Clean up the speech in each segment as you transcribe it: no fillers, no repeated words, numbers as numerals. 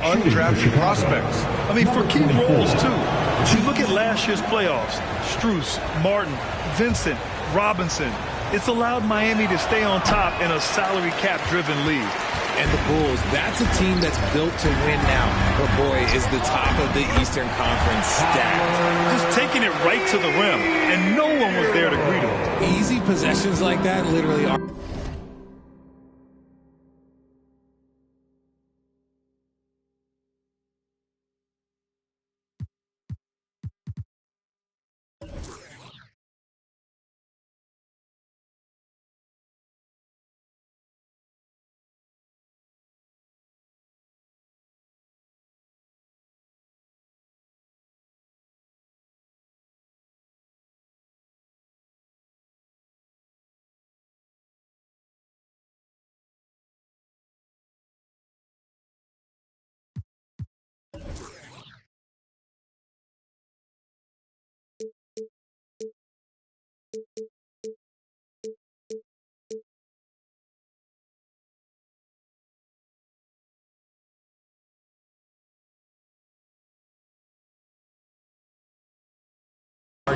undrafted prospects. I mean, for key roles, too. If you look at last year's playoffs, Strus, Martin, Vincent, Robinson, it's allowed Miami to stay on top in a salary cap-driven league. And the Bulls, that's a team that's built to win now. But boy, is the top of the Eastern Conference stacked. Just taking it right to the rim, and no one was there to greet him. Easy possessions like that literally are.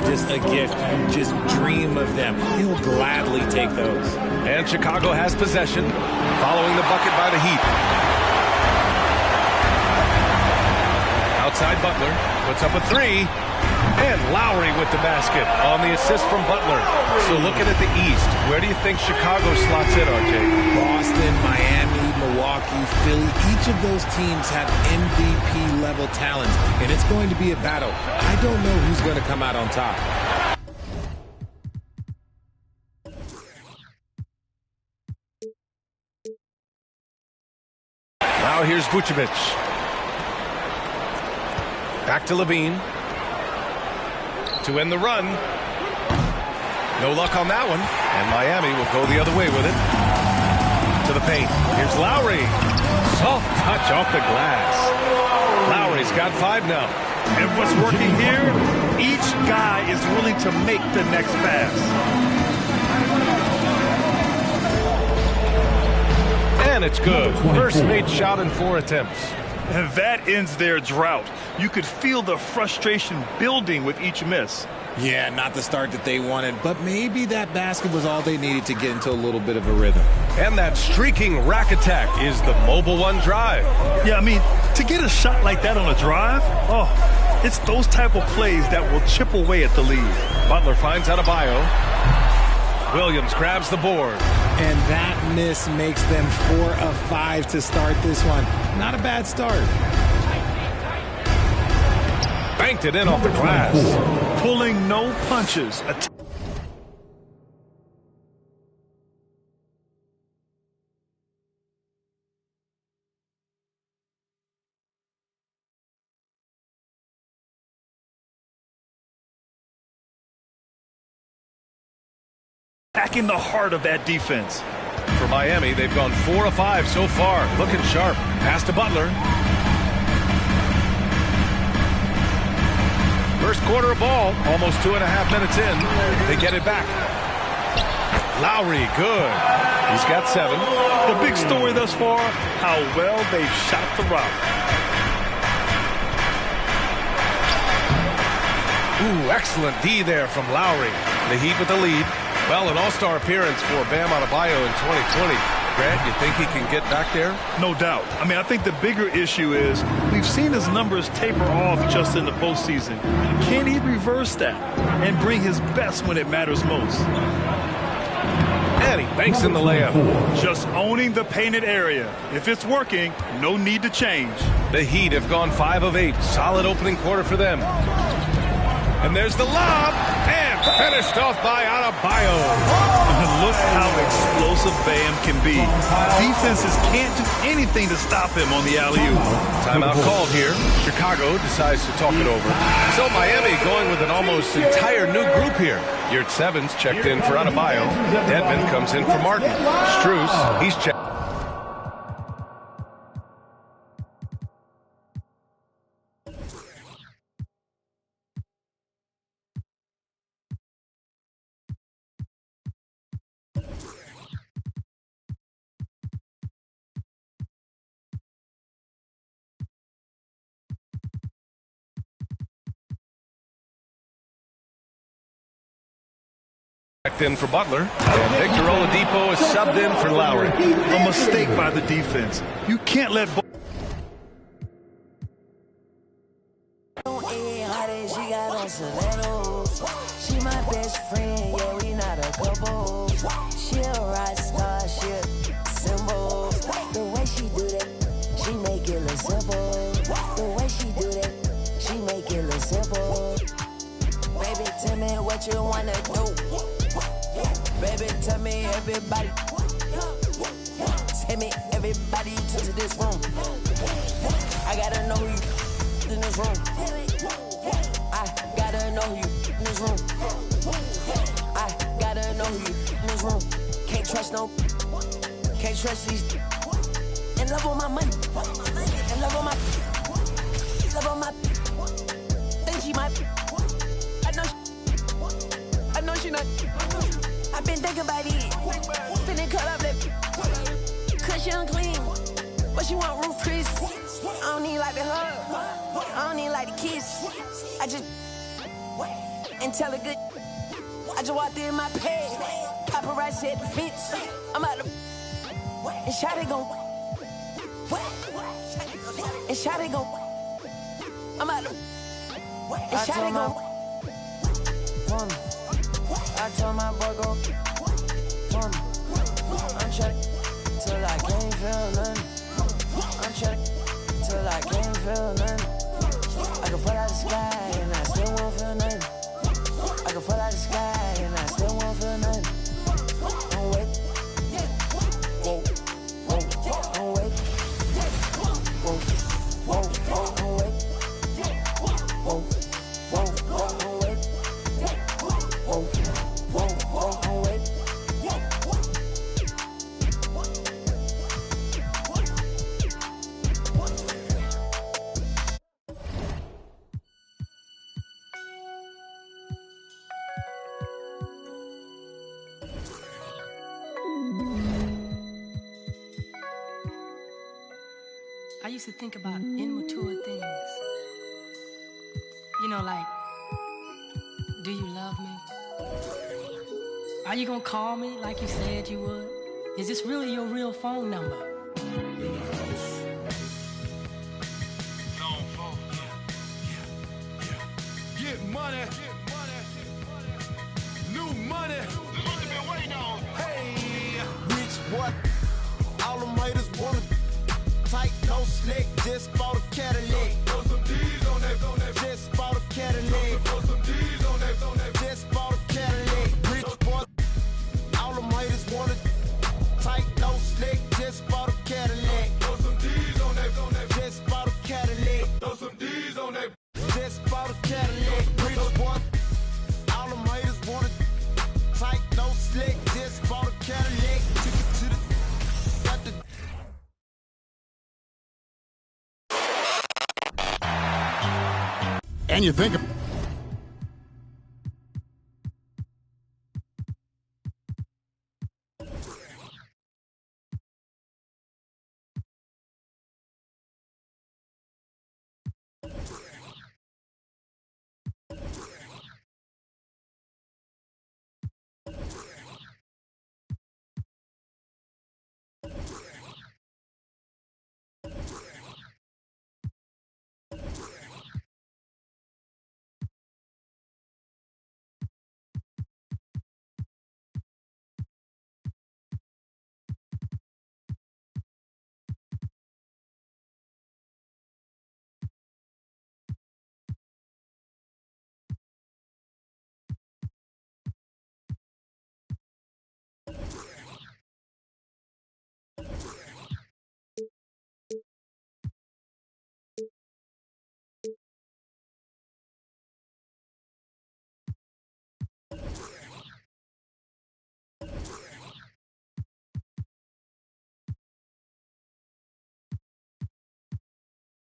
Just a gift. You just dream of them. He'll gladly take those. And Chicago has possession, following the bucket by the Heat. Outside Butler, puts up a three. And Lowry with the basket on the assist from Butler. So looking at the East, where do you think Chicago slots in, RJ? Boston, Miami, Milwaukee, Philly, each of those teams have MVP-level talent, and it's going to be a battle. I don't know who's going to come out on top. Now here's Vucevic. Back to Levine. To end the run. No luck on that one. And Miami will go the other way with it. To the paint. Here's Lowry. Soft touch off the glass. Lowry's got 5 now. And what's working here, each guy is willing to make the next pass. And it's good. First made shot in 4 attempts. And that ends their drought. You could feel the frustration building with each miss. Yeah, not the start that they wanted, but maybe that basket was all they needed to get into a little bit of a rhythm. And that streaking rack attack is the Mobile One drive. Yeah, I mean, to get a shot like that on a drive, it's those type of plays that will chip away at the lead. Butler finds Adebayo. Williams grabs the board. And that miss makes them 4 of 5 to start this one. Not a bad start. Banked it in off the glass. Pulling no punches. Attacking the heart of that defense. For Miami, they've gone 4 of 5 so far. Looking sharp. Pass to Butler. First quarter of ball, almost 2.5 minutes in. They get it back. Lowry, good. He's got 7. The big story thus far, how well they've shot the rock. Ooh, excellent D there from Lowry. The Heat with the lead. Well, an all-star appearance for Bam Adebayo in 2020. Grant, you think he can get back there? No doubt. I mean, I think the bigger issue is we've seen his numbers taper off just in the postseason. Can he reverse that and bring his best when it matters most? And he banks in the layup. Just owning the painted area. If it's working, no need to change. The Heat have gone 5 of 8. Solid opening quarter for them. And there's the lob. And finished off by Adebayo. Look how explosive Bam can be. Defenses can't do anything to stop him on the alley-oop. Timeout called here. Chicago decides to talk it over. So Miami going with an almost entire new group here. Yurt Sevens checked in for Adebayo. Dedmon comes in for Martin. Strus, he's checked. Back in for Butler. And Victor Oladipo is subbed in for Lowry. A mistake by the defense. You can't let She my best friend, yeah, we not a couple. She a rock star, she a symbol. The way she do that, she make it look simple. The way she do that, she make it look simple. Baby, tell me what you wanna do. Baby, tell me everybody. Tell me everybody to this room. I gotta know you in this room. I gotta know you in this room. I gotta know you in this room. Can't trust these. In love with my money. In love with my. Think she might. I know she not. I've been thinking about it. Finna cut up that. Cause she unclean. But she want roof Chris. I don't need like the hug. I don't need like the kiss. I just and tell her good. I just walked in my page. Paparazzi at the fence. I'm out of and Shotty gon' and Shotty gon' I'm out of and Shotty gon' I told my boy go I'm trying till I can't feel nothing. I'm trying till I can't feel nothing. I can fall out the sky and I still won't feel nothing. I can fall out the sky and I still won't feel nothing. Don't wait. Whoa, whoa, don't wait. Whoa, whoa, whoa, don't wait. Whoa, whoa, whoa, don't wait. Whoa, whoa, whoa, don't wait. I used to think about immature things. You know, like, do you love me? Are you gonna call me like you said you would? Is this really your real phone number? Get money. New money. This is what you've been waiting on. Hey. Rich what? All them haters wanna tight, no slick. Just bought a Cadillac. Throw some D's on that. Just bought a Cadillac. Throw some D's on that. Just bought a Cadillac. Rich boy. All them haters wanna tight, no slick. Just bought a Cadillac. Throw some D's on that. Just bought a Cadillac. Throw some D's on that. Just bought a Cadillac. Rich boy. All them haters wanna tight, no slick. Just bought a Cadillac. Took it to the got the And you think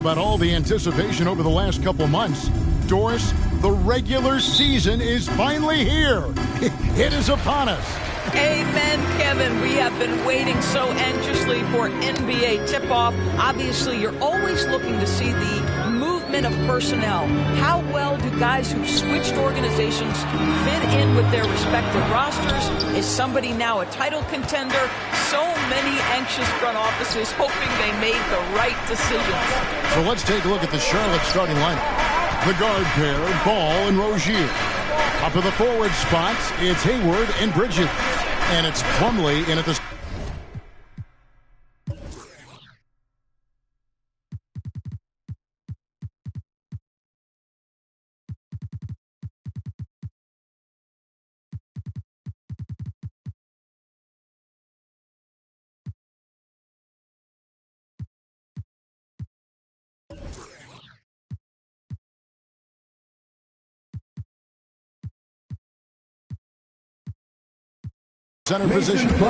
about all the anticipation over the last couple months, Doris, the regular season is finally here. It is upon us. Amen, Kevin. We have been waiting so anxiously for NBA tip-off. Obviously, you're always looking to see the movement development of personnel. How well do guys who've switched organizations fit in with their respective rosters? Is somebody now a title contender? So many anxious front offices hoping they made the right decisions. So let's take a look at the Charlotte starting lineup. The guard pair, Ball and Rozier. Up to the forward spots, it's Hayward and Bridges. And it's Plumlee in at the... center position. Just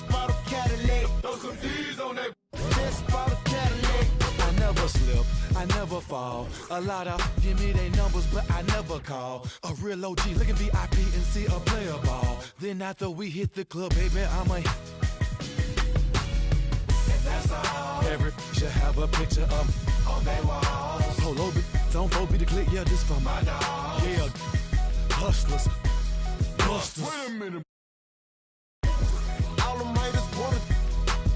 bought a Cadillac. Throw some D's on that. Just bought a Cadillac. I never slip, I never fall. A lot of give me their numbers, but I never call. A real OG looking VIP and see a player ball. Then after we hit the club, baby, I'm a... And that's all. Every should have a picture of on their wall. Polo, don't go be the click, yeah, this for my dog. Yeah, hustlers, busters. Wait a minute. All the haters wanna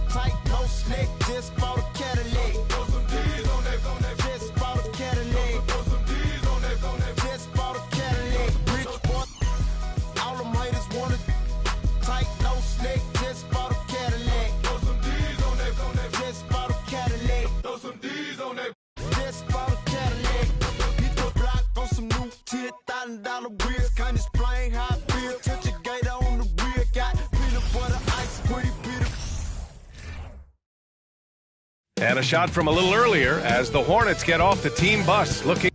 tight, no slick. Just bought a Cadillac. Throw some D's on that. Just bought a Cadillac. Throw some D's on that. Just bought a Cadillac. Rich boy. All the haters wanna tight, no slick. Just bought a Cadillac. Throw some D's on that. Just bought a Cadillac. Throw some D's on that. Just bought a Cadillac. Hit the block on some new $10,000 wheels. Kind of explain how I feel. Touch a gator on the rear. Got peanut butter ice cream. And a shot from a little earlier as the Hornets get off the team bus looking.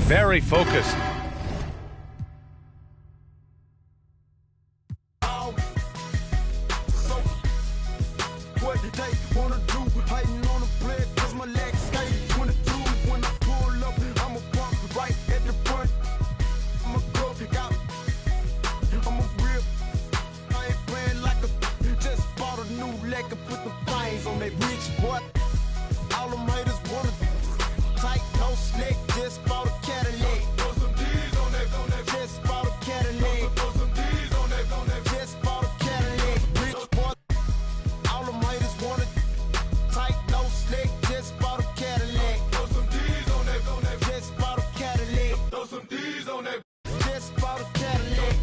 Very focused. So, what did they wanna do? Hiding on the plate, cause my legs skate 22. When I pull up, I'ma park right at the front. I'ma go out. I'ma rip. I ain't playing like a. Just bought a new leg and put the flames on that rich boy. All them haters wanna tight, no slick. Just bought a Cadillac. Throw some D's on that. Just bought a Cadillac. Throw some D's on that. Just bought a Cadillac. Rich boy. All them haters wanna tight, no slick. Just bought a Cadillac. Throw some D's on that. Just bought a Cadillac. Throw some D's on that. Just bought a Cadillac.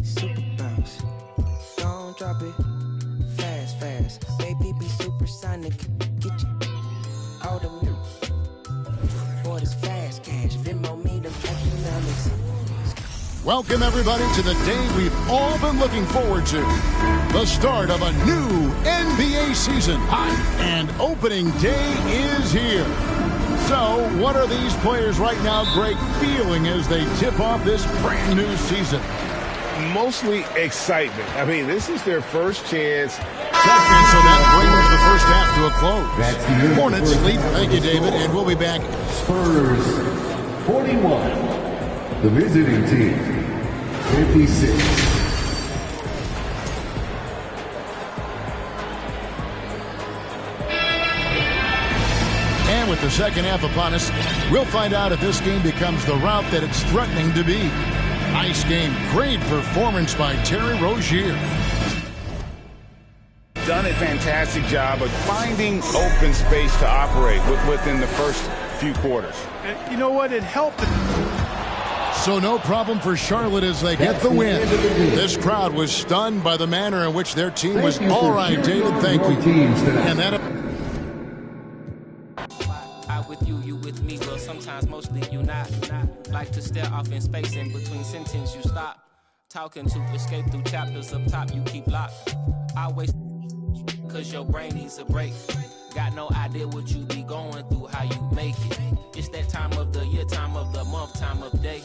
Super bounce, don't drop it, fast, fast. Baby, be supersonic. Get you all the for this fast cash. Venmo me the economics. Welcome, everybody, to the day we've all been looking forward to. The start of a new NBA season. And opening day is here. So, what are these players right now, Greg, feeling as they tip off this brand new season? Mostly excitement. I mean, this is their first chance. And so that brings the first half to a close. Hornets lead. Thank you, David, and we'll be back. Spurs 41. The visiting team 56. And with the second half upon us, we'll find out if this game becomes the route that it's threatening to be. Nice game. Great performance by Terry Rozier. Done a fantastic job of finding open space to operate within the first few quarters. And you know what? It helped. So no problem for Charlotte as they get the win. This crowd was stunned by the manner in which their team was. All right, David, thank you. And that. I with you, you with me. Well, sometimes mostly you not. Like to stare off in space in between sentence you stop. Talking to escape through chapters up top you keep locked. Always cause your brain needs a break. Got no idea what you be going through, how you make it. It's that time of the year, time of the month, time of day.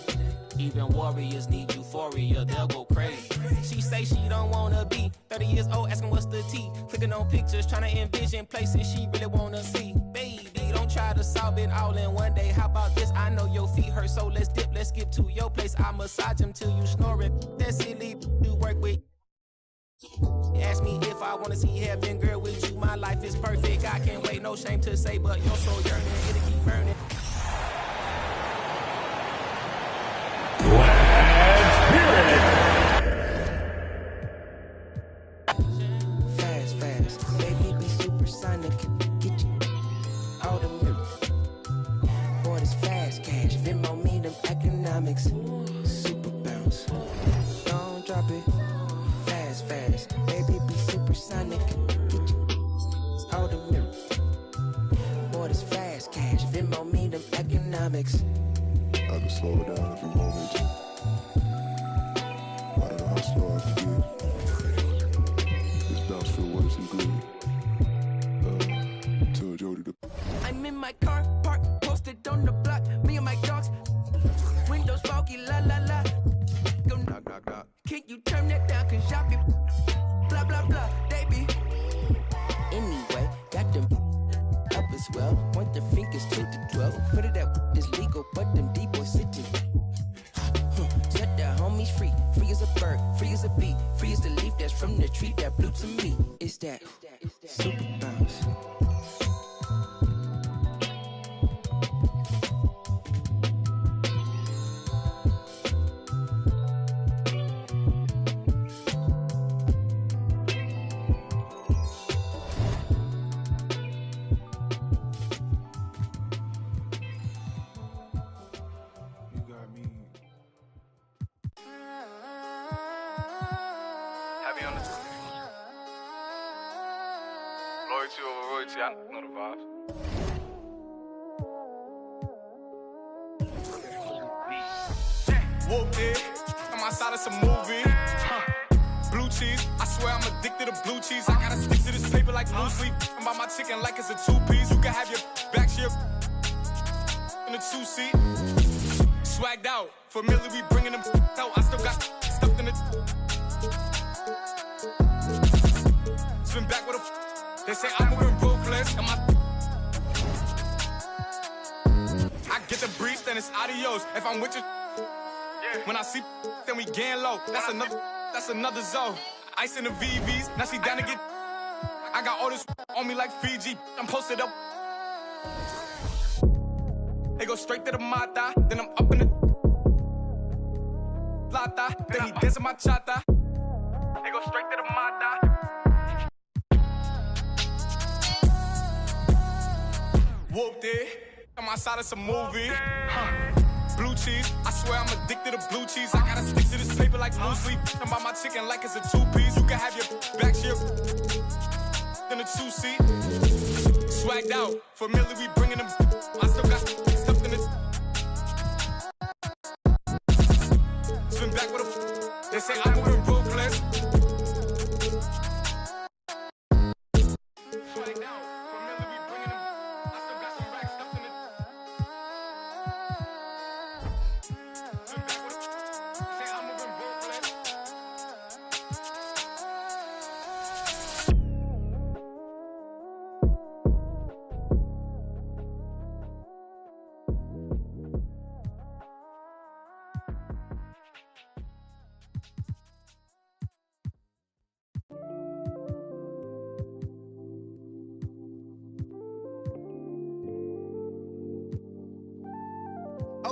Even warriors need euphoria, they'll go crazy. She say she don't wanna be 30 years old, asking what's the tea. Clicking on pictures, trying to envision places she really wanna see. Baby, don't try to solve it all in one day. How about this? I know your feet hurt, so let's dip, let's skip to your place. I massage them till you snoring. That silly you work with. Ask me if I wanna see heaven, girl, with you. My life is perfect. I can't wait, no shame to say, but you're so yearning, it'll keep burning. Fast, fast, baby, be supersonic. Get you all the boy, this fast cash. Venmo me them economics. Super bounce. Don't drop it. Fast, fast, baby, be supersonic. Get you all the boy, this fast cash. Venmo me them economics. I can slow it down if you want me to. I don't know how slow I can get. This bounce feel worse than good. Tell Jody to. I'm in my car, parked, posted on the block. Me and my dogs. Windows foggy, la la la. Go knock, knock, knock. Can you turn that down? Cause y'all be blah, blah, blah. They be. Anyway, got them up as well. Point the fingers to the 12. Put it up, it's legal, but them D-boys sitting. Set the homies free. Free as a bird, free as a bee. Free as the leaf that's from the tree that blew to me. It's that super bounce. Loyalty over royalty, I know the vibes. Whooped it, I'm outside of some movie. Blue cheese, I swear I'm addicted to blue cheese. I gotta stick to this paper like blue sleep. I'm by my chicken like it's a two-piece. You can have your back shit in a two-seat. Swagged out, familiar, we bringing them out. I still got stuffed in the. Swim back with a. They say I'm moving ruthless, and I get the brief, then it's adios. If I'm with you, when I see, then we gang low. That's another zone. Ice in the VVs, now she down to get. I got all this on me like Fiji. I'm posted up. They go straight to the mata, then I'm up in the plata. Then he dancing my chata. They go straight to the mata. Whooped it, I'm outside of some movie. Blue cheese, I swear I'm addicted to blue cheese. I gotta stick to this paper like blue sleep. I'm by my chicken like it's a two-piece. You can have your back shit in a two-seat. Swagged out, familiar, we bringing them. I still got stuff in it. Swim back with a. They say I'm moving ruthless. Swagged out, familiar, we bringing them. I still got some rack stuff in it.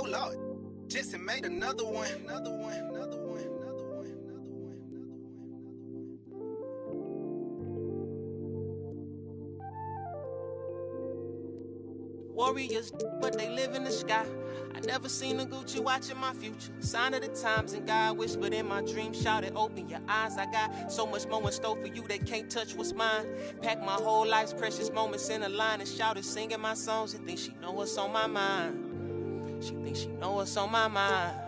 Oh Lord, Jetson made another one. Warriors, but they live in the sky. I never seen a Gucci watching my future. Sign of the times, and God whispered in my dream, shouted, open your eyes. I got so much more in store for you they can't touch what's mine. Pack my whole life's precious moments in a line and shouted, singing my songs. And think she know what's on my mind. She thinks she know what's on my mind.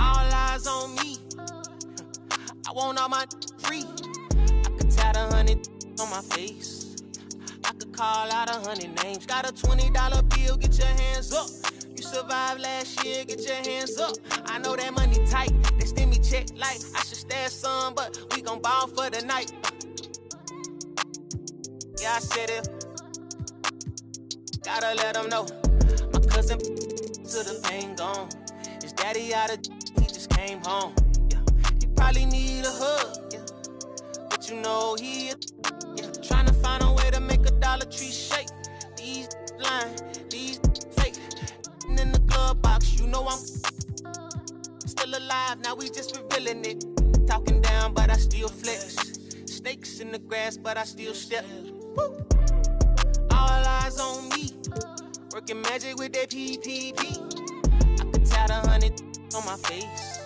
All eyes on me. I want all my free. I could tat 100 on my face. I could call out 100 names. Got a $20 bill, get your hands up. You survived last year, get your hands up. I know that money tight, they send me check like I should stash some, but we gon' ball for the night. Yeah, I said it. Gotta let them know. My cousin to the pain gone. His daddy out of he just came home. Yeah, he probably need a hug. Yeah, but you know he trying to find a way to make a Dollar Tree shake. These lying, these fake. In the glove box, you know I'm still alive. Now we just revealing it. Talking down, but I still flex. Snakes in the grass, but I still step. Woo. All eyes on me. Working magic with that PPP. I could tat 100 on my face.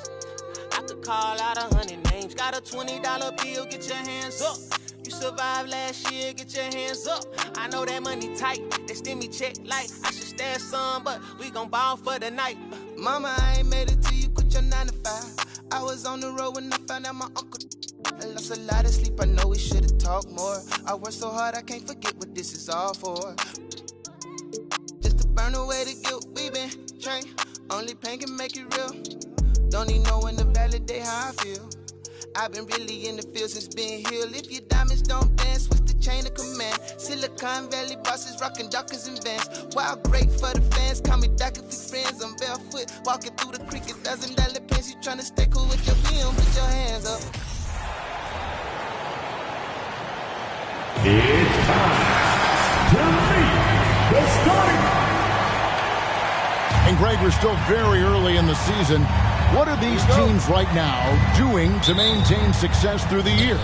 I could call out 100 names. Got a $20 bill, get your hands up. You survived last year, get your hands up. I know that money tight, they send me check like I should stash some, but we gon' ball for the night. Mama, I ain't made it till you quit your 9 to 5. I was on the road when I found out my uncle. I lost a lot of sleep, I know we should've talked more. I worked so hard, I can't forget what this is all for. Just to burn away the guilt, we been trained. Only pain can make it real. Don't even know when to validate how I feel. I've been really in the field since being healed. If your diamonds don't dance, switch the chain of command. Silicon Valley bosses rocking Dockers and Vans. Wild great for the fans, call me Doc if we friends. I'm barefoot, walking through the creek, $1,000 pants. You tryna stay cool with your film, put your hands up. It's time to meet the starting. And Greg, we're still very early in the season. What are these teams right now doing to maintain success through the year?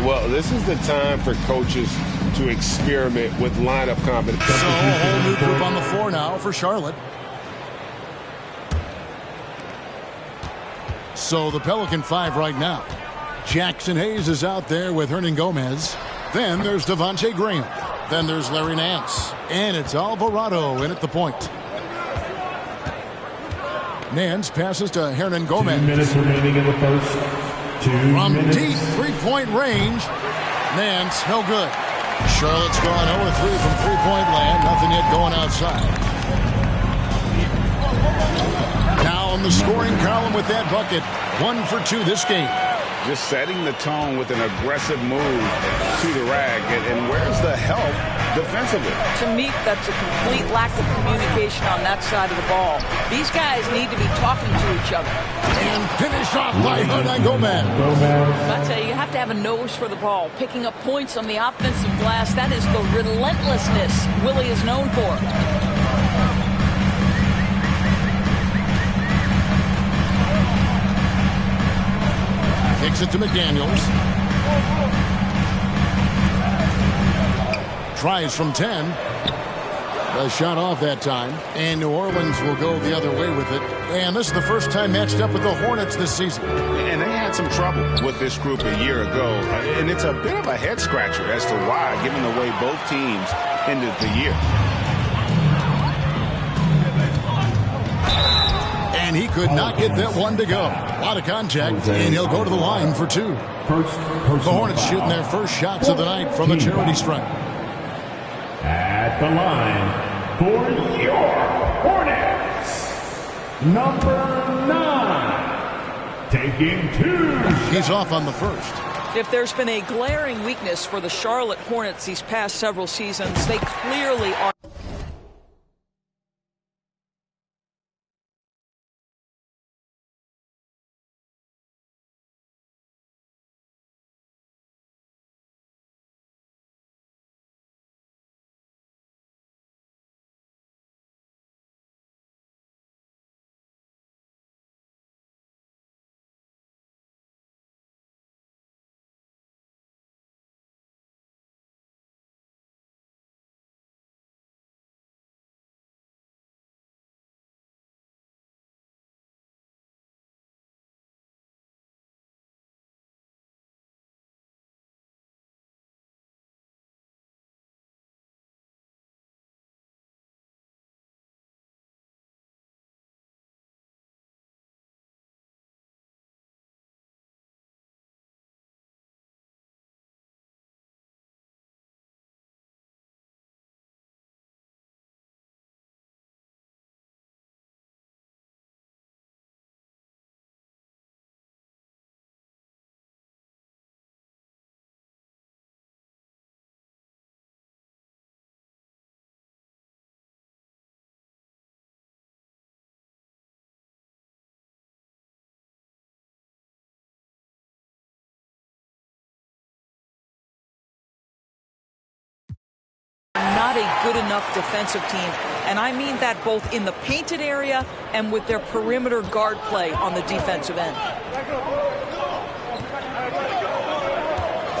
Well, this is the time for coaches to experiment with lineup combinations. So a whole new group on the floor now for Charlotte. So the Pelican 5 right now. Jackson Hayes is out there with Hernan Gomez. Then there's Devontae Graham. Then there's Larry Nance. And it's Alvarado in at the point. Nance passes to Hernan Gomez. 2 minutes remaining in the first. From deep three-point range. Nance, no good. Charlotte's gone 0-3 from three-point land. Nothing yet going outside. Now on the scoring column with that bucket. 1 for 2 this game. Just setting the tone with an aggressive move to the rag. And where's the help defensively? To me, that's a complete lack of communication on that side of the ball. These guys need to be talking to each other. And finish off by Hernan Gomez. I tell you, you have to have a nose for the ball. Picking up points on the offensive glass, that is the relentlessness Willie is known for. Kicks it to McDaniels. Tries from 10. A shot off that time. And New Orleans will go the other way with it. And this is the first time matched up with the Hornets this season. And they had some trouble with this group a year ago. And it's a bit of a head scratcher as to why, given the way both teams ended the year. And he could not get that one to go. A lot of contact, and he'll go to the line for 2. The Hornets shooting their first shots of the night from the charity stripe. At the line for your Hornets, number 9, taking 2. He's off on the first. If there's been a glaring weakness for the Charlotte Hornets these past several seasons, they clearly are. not a good enough defensive team. And I mean that both in the painted area and with their perimeter guard play on the defensive end.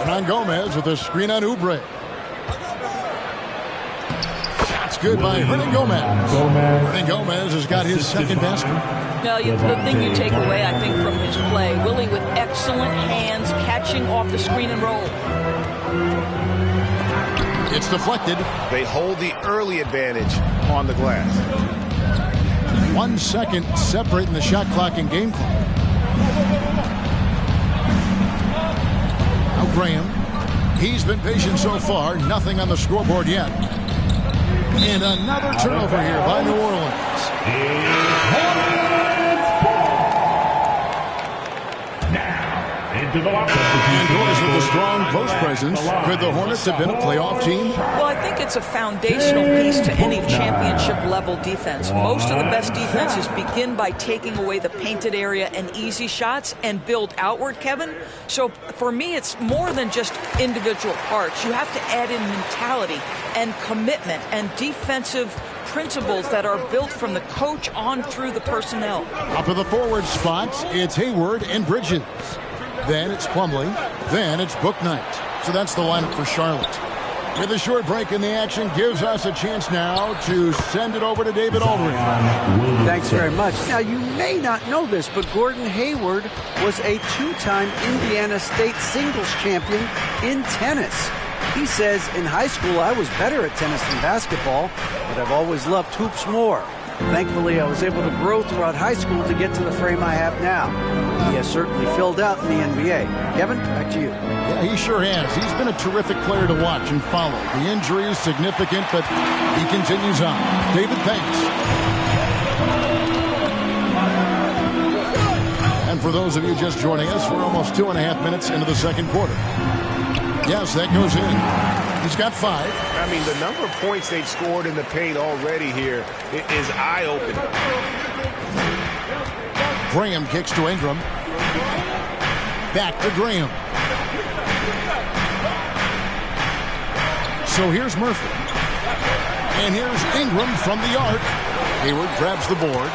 Hernan Gomez with a screen on Oubre. That's good by Hernan Gomez. Hernan Gomez has got his second basket. Now, the thing you take away, I think, from his play, Willie with excellent hands, catching off the screen and roll. It's deflected. They hold the early advantage on the glass. 1 second separating the shot clock and game clock. Now Graham. He's been patient so far. Nothing on the scoreboard yet. And another turnover here by New Orleans. And Hornets with a strong post presence. Could the Hornets have been a playoff team? Well, I think it's a foundational piece to any championship-level defense. Most of the best defenses begin by taking away the painted area and easy shots and build outward, Kevin. So for me, it's more than just individual parts. You have to add in mentality and commitment and defensive principles that are built from the coach on through the personnel. Up to the forward spots, it's Hayward and Bridges. Then it's Plumlee. Then it's Bouknight. So that's the lineup for Charlotte. With a short break in the action gives us a chance now to send it over to David Aldridge. Thanks very much. Now, you may not know this, but Gordon Hayward was a two-time Indiana State singles champion in tennis. He says, in high school, I was better at tennis than basketball, but I've always loved hoops more. Thankfully, I was able to grow throughout high school to get to the frame I have now. He has certainly filled out in the NBA. Kevin, back to you. Yeah, he sure has. He's been a terrific player to watch and follow. The injury is significant, but he continues on. David, thanks. And for those of you just joining us, we're almost 2.5 minutes into the second quarter. Yes, that goes in. He's got 5. I mean, the number of points they've scored in the paint already here is eye-opening. Graham kicks to Ingram. Back to Graham. So here's Murphy. And here's Ingram from the arc. Hayward grabs the board.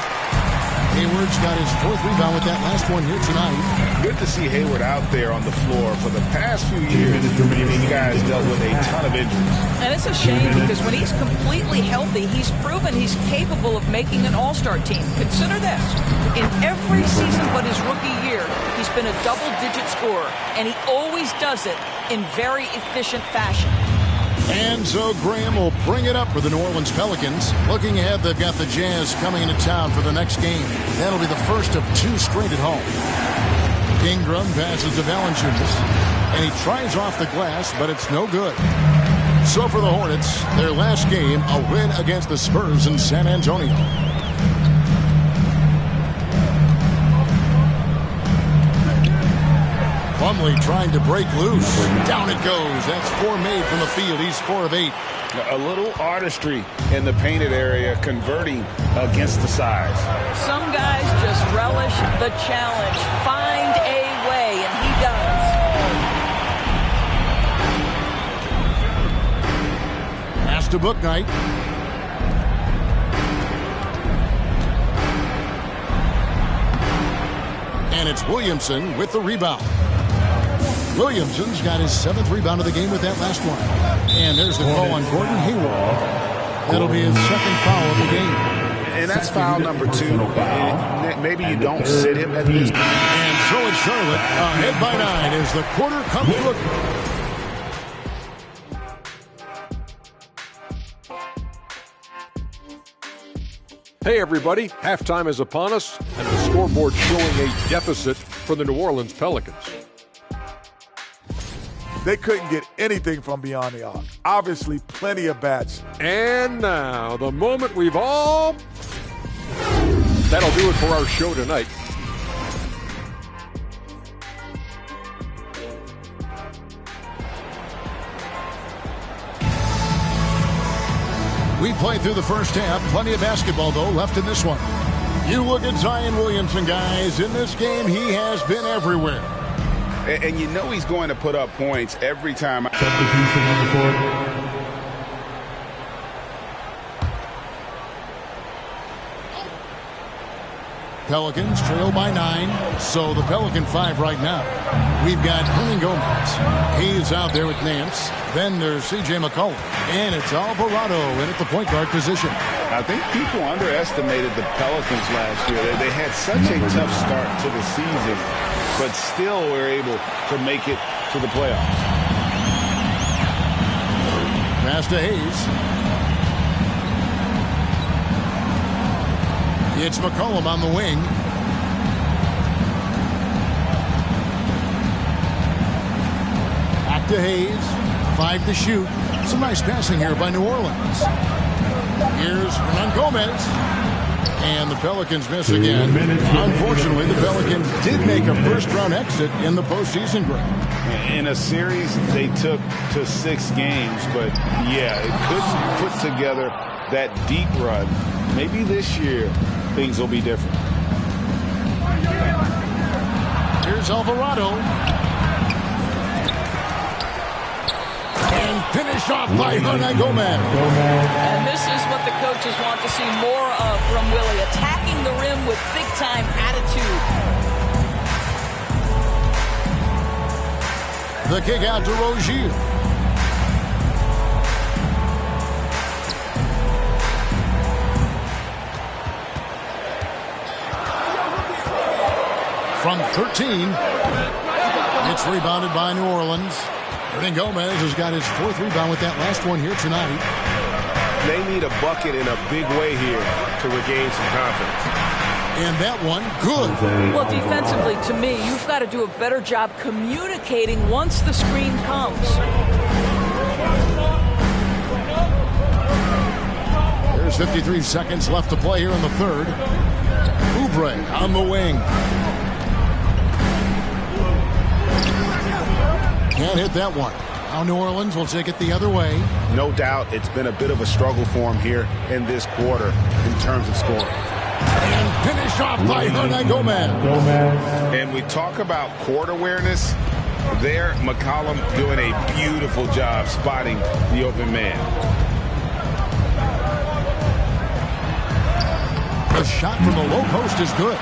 Hayward's got his 4th rebound with that last one here tonight. Good to see Hayward out there on the floor. For the past few years, these guys dealt with a ton of injuries. And it's a shame because when he's completely healthy, he's proven he's capable of making an all-star team. Consider this. In every season but his rookie year, he's been a double-digit scorer, and he always does it in very efficient fashion. And so Graham will bring it up for the New Orleans Pelicans. Looking ahead, they've got the Jazz coming into town for the next game. That'll be the first of 2 straight at home. Ingram passes to Valanciunas, and he tries off the glass, but it's no good. So for the Hornets, their last game, a win against the Spurs in San Antonio. Plumlee trying to break loose. Down it goes. That's 4 made from the field. He's 4 of 8. A little artistry in the painted area, converting against the size. Some guys just relish the challenge. Find a way, and he does. Pass to Bouknight. And it's Williamson with the rebound. Williamson's got his 7th rebound of the game with that last one. And there's the call on Gordon Hayward. That'll be his 2nd foul of the game. And that's foul number 2. Maybe you don't sit him at least. And so it's Charlotte ahead by 9 as the quarter comes to a... Hey everybody, halftime is upon us, and the scoreboard showing a deficit for the New Orleans Pelicans. They couldn't get anything from beyond the arc. Obviously, plenty of bats. And now, the moment we've all... That'll do it for our show tonight. We played through the first half. Plenty of basketball, though, left in this one. You look at Zion Williamson, guys. In this game, he has been everywhere. And you know he's going to put up points every time. Pelicans trail by 9, so the Pelican 5 right now. We've got Hernan Gomez. He's out there with Nance. Then there's C.J. McCollum. And it's Alvarado in at the point guard position. I think people underestimated the Pelicans last year. They had such a tough start to the season, but still were able to make it to the playoffs. Pass to Hayes. It's McCollum on the wing. Back to Hayes. 5 to shoot. Some nice passing here by New Orleans. Here's Hernan Gomez. And the Pelicans miss again. Unfortunately, the Pelicans did make a first-round exit in the postseason, Greg. In a series, they took to 6 games, but yeah, it couldn't put together that deep run. Maybe this year, things will be different. Here's Alvarado. And finished off by Hernan Gomez. And this is what the coaches want to see more of from Willie. Attacking the rim with big-time attitude. The kick out to Rozier. From 13, it's rebounded by New Orleans. Hernan Gomez has got his 4th rebound with that last one here tonight. They need a bucket in a big way here to regain some confidence. And that one, good. Well, defensively, to me, you've got to do a better job communicating once the screen comes. There's 53 seconds left to play here in the 3rd. Oubre on the wing. Can't hit that one. Now New Orleans will take it the other way. No doubt it's been a bit of a struggle for him here in this quarter in terms of scoring. And finish off by Hernan Gomez. And we talk about court awareness. There, McCollum doing a beautiful job spotting the open man. The shot from the low post is good.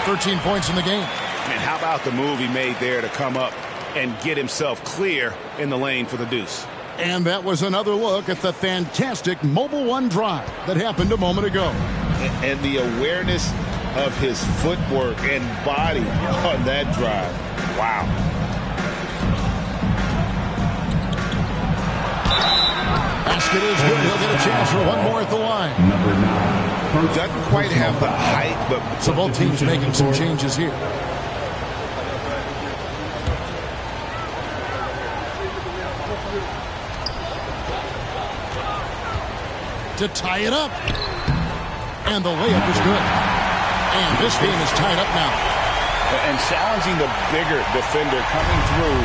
13 points in the game. And how about the move he made there to come up and get himself clear in the lane for the deuce. And that was another look at the fantastic Mobile One drive that happened a moment ago. And the awareness of his footwork and body on that drive. Wow. Basket is good. He'll get a chance for one more at the line. Doesn't quite have the height, but... So both teams making some changes here. To tie it up. And the layup is good. And this game is tied up now. And challenging the bigger defender coming through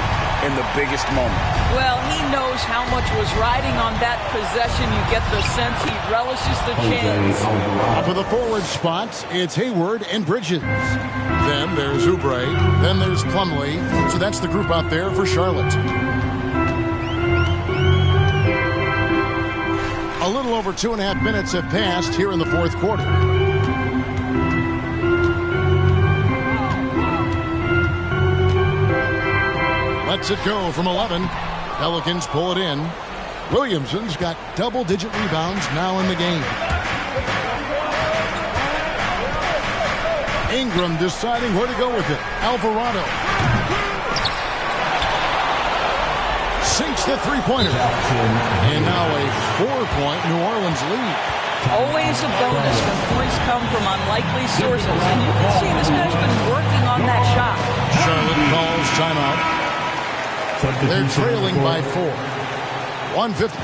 in the biggest moment. Well, he knows how much was riding on that possession. You get the sense he relishes the chance. Up of the forward spots, it's Hayward and Bridges. Then there's Oubre. Then there's Plumlee. So that's the group out there for Charlotte. A little over 2.5 minutes have passed here in the 4th quarter. Lets it go from 11. Pelicans pull it in. Williamson's got double-digit rebounds now in the game. Ingram deciding where to go with it. Alvarado sinks the three-pointer. And now a 4-point New Orleans lead. Always a bonus when points come from unlikely sources. And you can see this guy's been working on that shot. Charlotte calls timeout. They're trailing by 4. 150.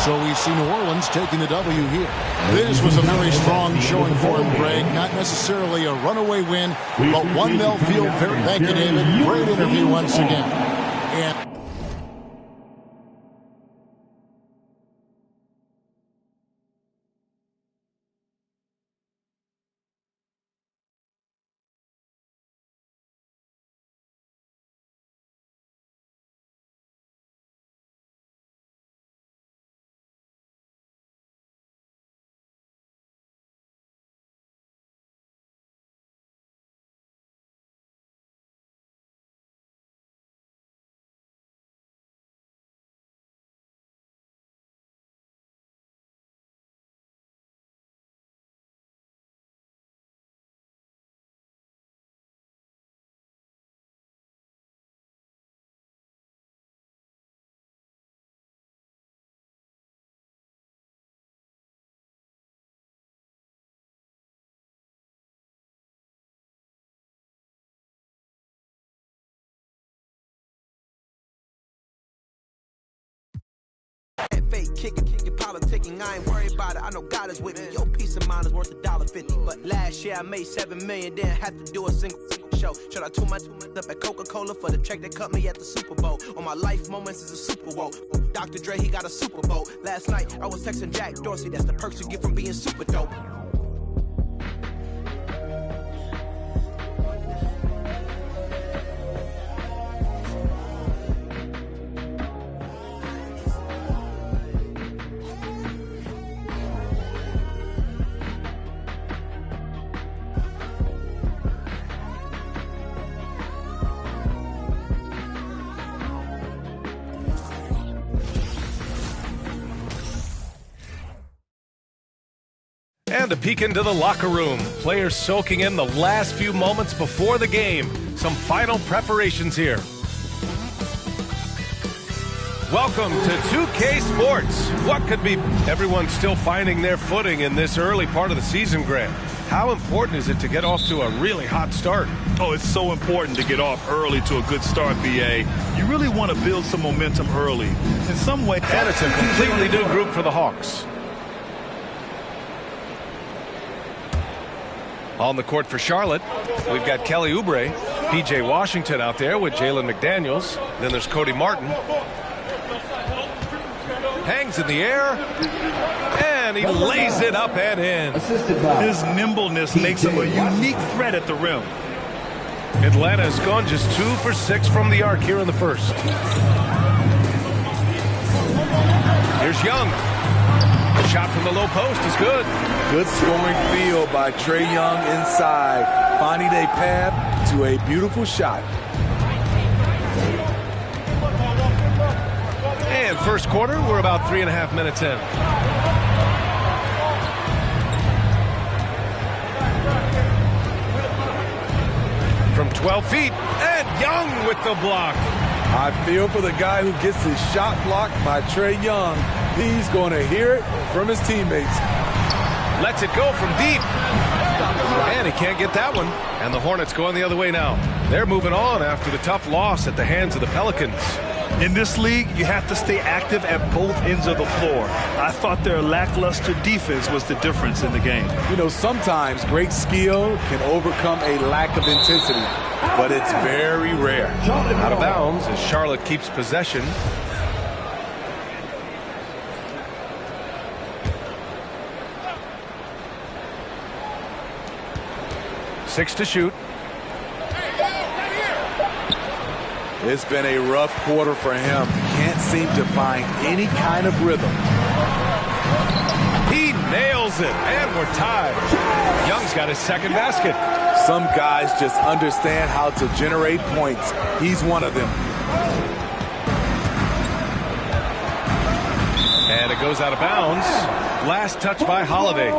So we see New Orleans taking the W here. This was a very strong showing for him, Greg. Not necessarily a runaway win, but one they'll feel very... Thank you, David. Great interview once again. And fake kicking, politicking. I ain't worried about it. I know God is with me. Your peace of mind is worth $1.50. But last year I made $7 million, didn't have to do a single show. Should I tune my up at Coca-Cola for the check that cut me at the Super Bowl? On my life moments is a Super Bowl. Dr. Dre, he got a Super Bowl. Last night I was texting Jack Dorsey. That's the perks you get from being super dope. And a peek into the locker room. Players soaking in the last few moments before the game. Some final preparations here. Welcome to 2K Sports. What could be? Everyone's still finding their footing in this early part of the season, Grant. How important is it to get off to a really hot start? Oh, it's so important to get off early to a good start, BA. You really want to build some momentum early. In some way. And it's a completely new group for the Hawks. On the court for Charlotte, we've got Kelly Oubre, P.J. Washington out there with Jalen McDaniels. Then there's Cody Martin. Hangs in the air, and he lays it up and in. His nimbleness makes him a unique threat at the rim. Atlanta has gone just 2 for 6 from the arc here in the first. Here's Young. The shot from the low post is good. Good scoring field by Trae Young inside, finding a path to a beautiful shot. And first quarter, we're about 3.5 minutes in. From 12 feet, and Young with the block. I feel for the guy who gets his shot blocked by Trae Young. He's going to hear it from his teammates. Lets it go from deep. And he can't get that one. And the Hornets going the other way now. They're moving on after the tough loss at the hands of the Pelicans. In this league, you have to stay active at both ends of the floor. I thought their lackluster defense was the difference in the game. You know, sometimes great skill can overcome a lack of intensity, but it's very rare. Out of bounds as Charlotte keeps possession. Six to shoot. It's been a rough quarter for him. Can't seem to find any kind of rhythm. He nails it, and we're tied. Young's got his second basket. Some guys just understand how to generate points. He's one of them. And it goes out of bounds. Last touch by Holiday.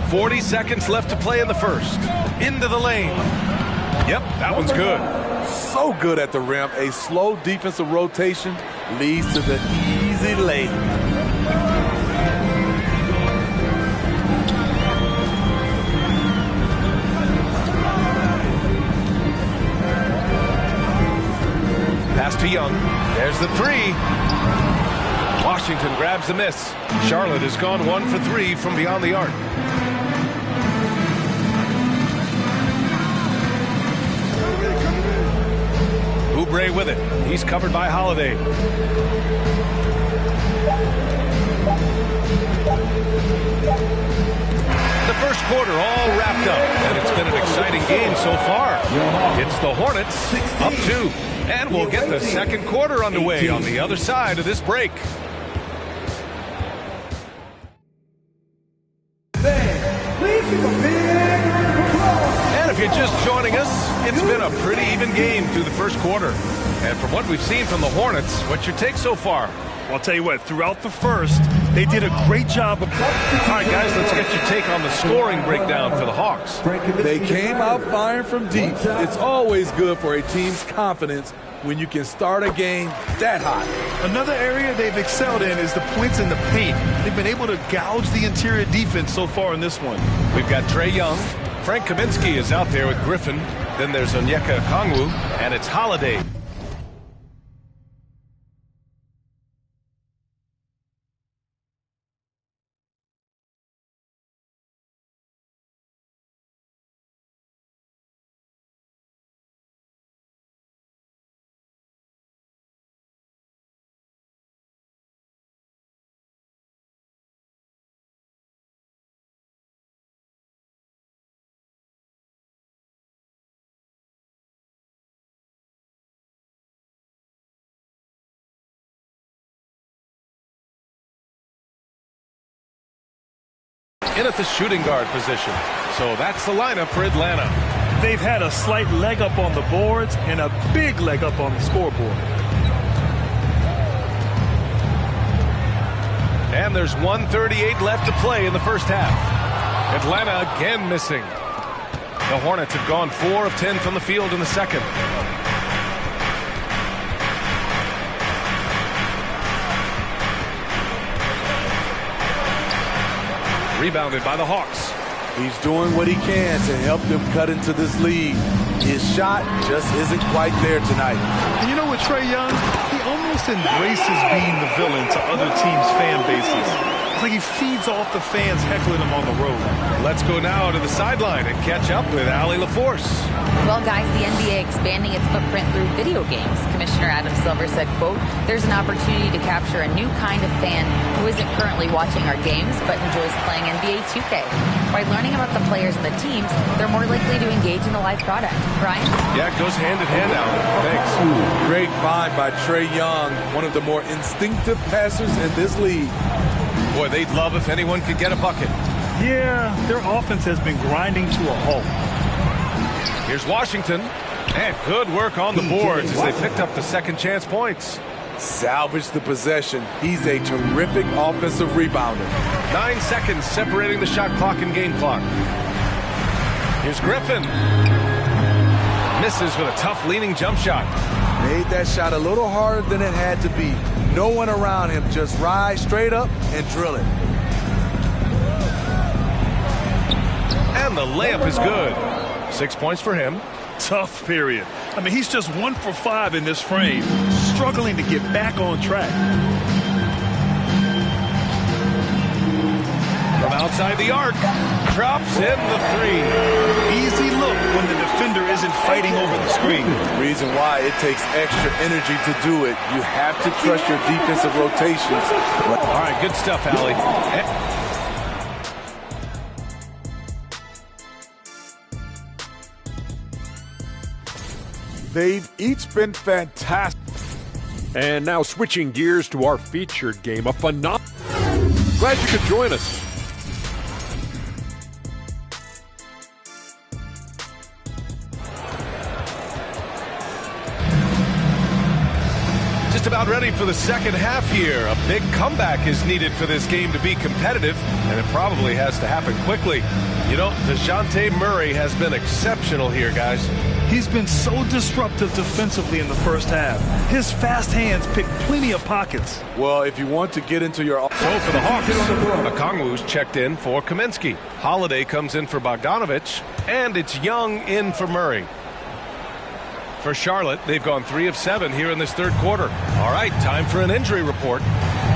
.40 seconds left to play in the first. Into the lane. Yep, that one's good. So good at the rim. A slow defensive rotation leads to the easy lay. Pass to Young. There's the three. Washington grabs the miss. Charlotte has gone 1 for 3 from beyond the arc. Oubre with it. He's covered by Holiday. The first quarter all wrapped up, and it's been an exciting game so far. It's the Hornets up 2, and we'll get the second quarter underway on the other side of this break. And if you're just joining us, it's been a pretty even game through the first quarter. And from what we've seen from the Hornets, what's your take so far? Well, I'll tell you what, throughout the first, they did a great job of... All right, guys, let's get your take on the scoring breakdown for the Hawks. They came out firing from deep. It's always good for a team's confidence when you can start a game that hot. Another area they've excelled in is the points in the paint. They've been able to gouge the interior defense so far in this one. We've got Trae Young, Frank Kaminsky is out there with Griffin. Then there's Onyeka Okongwu, and it's Holiday. In at the shooting guard position. So that's the lineup for Atlanta. They've had a slight leg up on the boards and a big leg up on the scoreboard. And there's 1:38 left to play in the first half. Atlanta again missing. The Hornets have gone 4 of 10 from the field in the second. Rebounded by the Hawks. He's doing what he can to help them cut into this lead. His shot just isn't quite there tonight. And you know what, Trae Young? He almost embraces being the villain to other teams' fan bases. It's like he feeds off the fans heckling him on the road. Let's go now to the sideline and catch up with Allie LaForce. Well, guys, the NBA expanding its footprint through video games. Commissioner Adam Silver said, quote, "There's an opportunity to capture a new kind of fan who isn't currently watching our games but enjoys playing NBA 2K. By learning about the players and the teams, they're more likely to engage in the live product." Brian? Yeah, it goes hand in hand, Allie. Thanks. Great find by Trae Young, one of the more instinctive passers in this league. Boy, they'd love if anyone could get a bucket. Yeah, their offense has been grinding to a halt. Here's Washington. And good work on the boards as they picked up the second chance points. Salvage the possession. He's a terrific offensive rebounder. 9 seconds separating the shot clock and game clock. Here's Griffin. Misses with a tough leaning jump shot. Made that shot a little harder than it had to be. No one around him. Just rise straight up and drill it. And the layup is good. 6 points for him. Tough period. I mean, he's just 1 for 5 in this frame, struggling to get back on track. From outside the arc, drops in the 3. Easy look when the defender isn't fighting over the screen. Reason why it takes extra energy to do it. You have to trust your defensive rotations. All right, good stuff, Allie. They've each been fantastic. And now switching gears to our featured game, a phenomenal. Glad you could join us. Just about ready for the second half here. A big comeback is needed for this game to be competitive, and it probably has to happen quickly. You know, DeJounte Murray has been exceptional here, guys. He's been so disruptive defensively in the first half. His fast hands pick plenty of pockets. Well, if you want to get into your... So for the Hawks, Okongwu's checked in for Kaminsky. Holiday comes in for Bogdanovich, and it's Young in for Murray. For Charlotte, they've gone 3 of 7 here in this third quarter. All right, time for an injury report.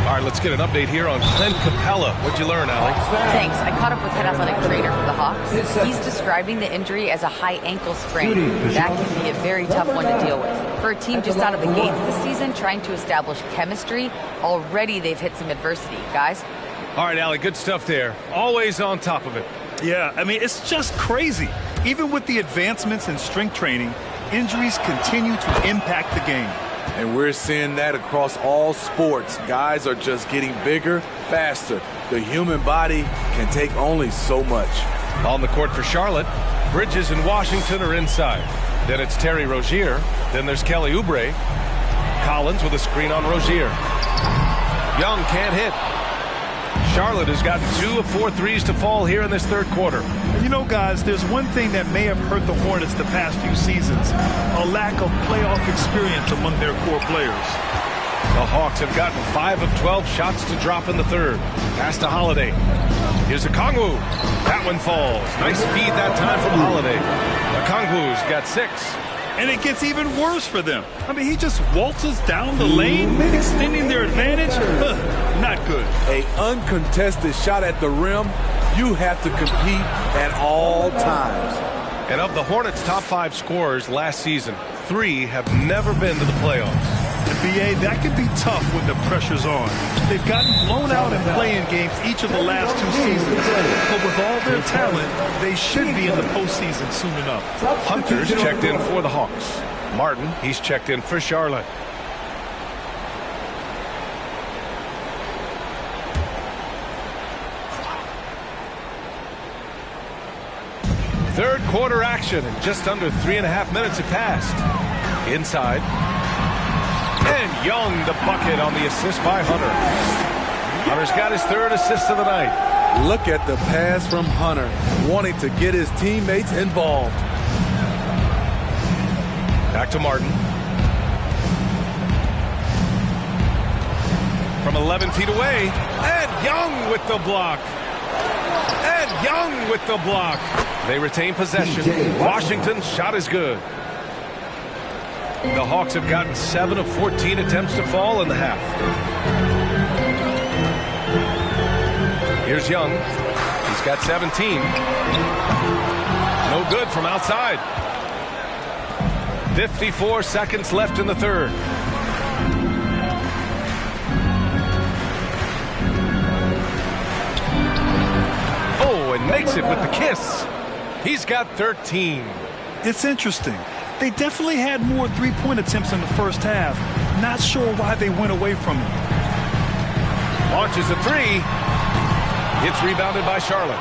All right, let's get an update here on Clint Capella. What'd you learn, Allie? Thanks. I caught up with head athletic trainer for the Hawks. He's describing the injury as a high ankle sprain. That can be a very tough one to deal with. For a team just out of the gates this season, trying to establish chemistry, already they've hit some adversity. Guys? All right, Allie, good stuff there. Always on top of it. Yeah, I mean, it's just crazy. Even with the advancements in strength training, injuries continue to impact the game. And we're seeing that across all sports. Guys are just getting bigger, faster. The human body can take only so much. On the court for Charlotte, Bridges and Washington are inside. Then it's Terry Rozier. Then there's Kelly Oubre. Collins with a screen on Rozier. Young can't hit. Charlotte has gotten 2 of 4 threes to fall here in this third quarter. You know, guys, there's one thing that may have hurt the Hornets the past few seasons, a lack of playoff experience among their core players. The Hawks have gotten 5 of 12 shots to drop in the third. Pass to Holiday. Here's Okongwu. That one falls. Nice feed that time from Holiday. Okongwu's got 6. And it gets even worse for them. I mean, he just waltzes down the lane, extending their advantage. Not good. A uncontested shot at the rim, you have to compete at all times. And of the Hornets' top 5 scorers last season, 3 have never been to the playoffs. The BA, that can be tough when the pressure's on. They've gotten blown out in play-in games each of the last 2 seasons. But with all their talent, they should be in the postseason soon enough. Hunter's checked in for the Hawks. Martin, he's checked in for Charlotte. Third quarter action, and just under 3.5 minutes have passed. Inside. And Young the bucket on the assist by Hunter. Hunter's got his 3rd assist of the night. Look at the pass from Hunter, wanting to get his teammates involved. Back to Martin. From 11 feet away. And Young with the block. And Young with the block. They retain possession. Washington's shot is good. The Hawks have gotten 7 of 14 attempts to fall in the half. Here's Young. He's got 17. No good from outside. 54 seconds left in the third. Oh, and makes it with the kiss. He's got 13. It's interesting. They definitely had more three-point attempts in the first half. Not sure why they went away from it. Launches a 3. It's rebounded by Charlotte.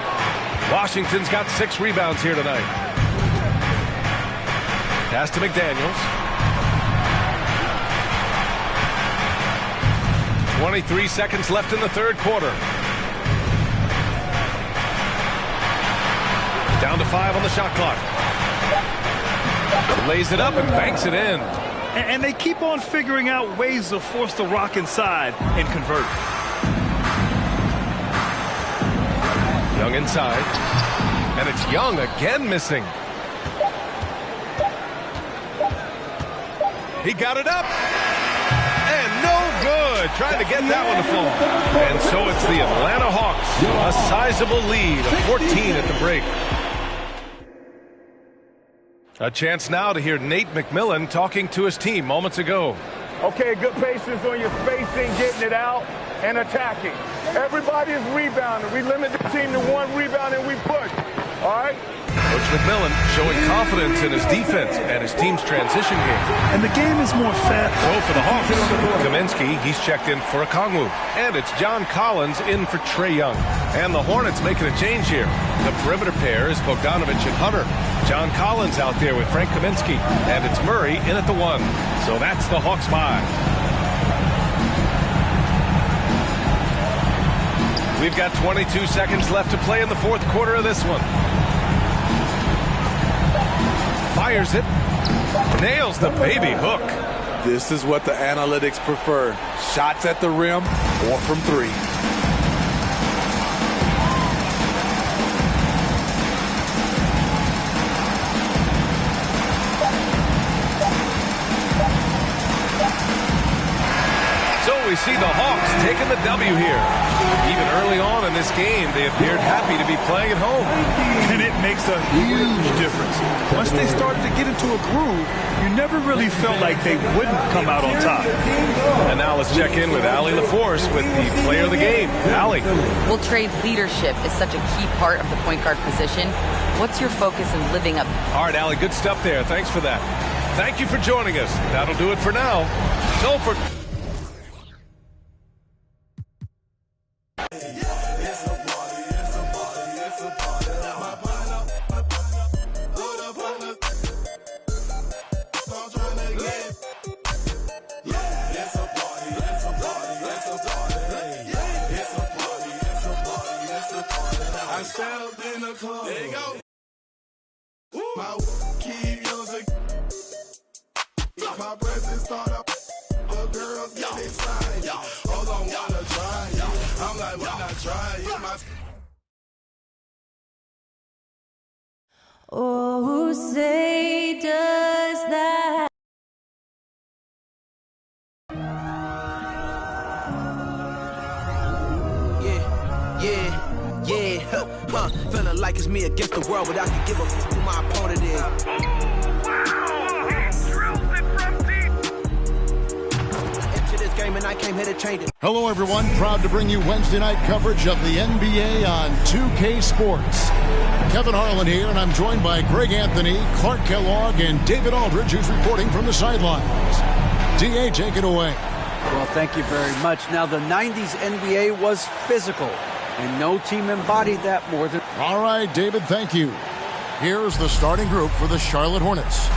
Washington's got 6 rebounds here tonight. Pass to McDaniels. 23 seconds left in the third quarter. Down to 5 on the shot clock. Lays it up and banks it in. And they keep on figuring out ways to force the Rock inside and convert. Young inside. And it's Young again missing. He got it up. And no good. Trying to get that one to fall. And so it's the Atlanta Hawks. A sizable lead of 14 at the break. A chance now to hear Nate McMillan talking to his team moments ago. Okay, good patience on your spacing, getting it out, and attacking. Everybody is rebounding. We limit the team to 1 rebound and we push. All right? Coach McMillan showing confidence in his defense and his team's transition game. And the game is more fast. So for the Hawks, Kaminsky, he's checked in for Okongwu. And it's John Collins in for Trae Young. And the Hornets making a change here. The perimeter pair is Bogdanovich and Hunter. John Collins out there with Frank Kaminsky. And it's Murray in at the 1. So that's the Hawks 5. We've got 22 seconds left to play in the fourth quarter of this one. Fires it. Nails the baby hook. This is what the analytics prefer. Shots at the rim or from 3. So we see the Hawks taking the W here. Even early on in this game, they appeared happy to be playing at home. And it makes a huge difference. Once they started to get into a groove, you never really felt like they wouldn't come out on top. And now let's check in with Allie LaForce with the player of the game. Allie. Well, Trade, leadership is such a key part of the point guard position. What's your focus in living up? All right, Allie, good stuff there. Thanks for that. Thank you for joining us. That'll do it for now. So for... There you go. My keep using. My presence start up. A girl girls get excited. Hold on, wanna try it. I'm like, when I try it, my Oh, who say does that? Feeling like it's me against the world, but I can give a f who my opponent is. Into this game and I came here to change it. Hello, everyone. Proud to bring you Wednesday night coverage of the NBA on 2K Sports. Kevin Harlan here, and I'm joined by Greg Anthony, Clark Kellogg, and David Aldridge, who's reporting from the sidelines. D.A., take it away. Well, thank you very much. Now, the 90s NBA was physical, and no team embodied that more than... All right, David, thank you. Here's the starting group for the Charlotte Hornets.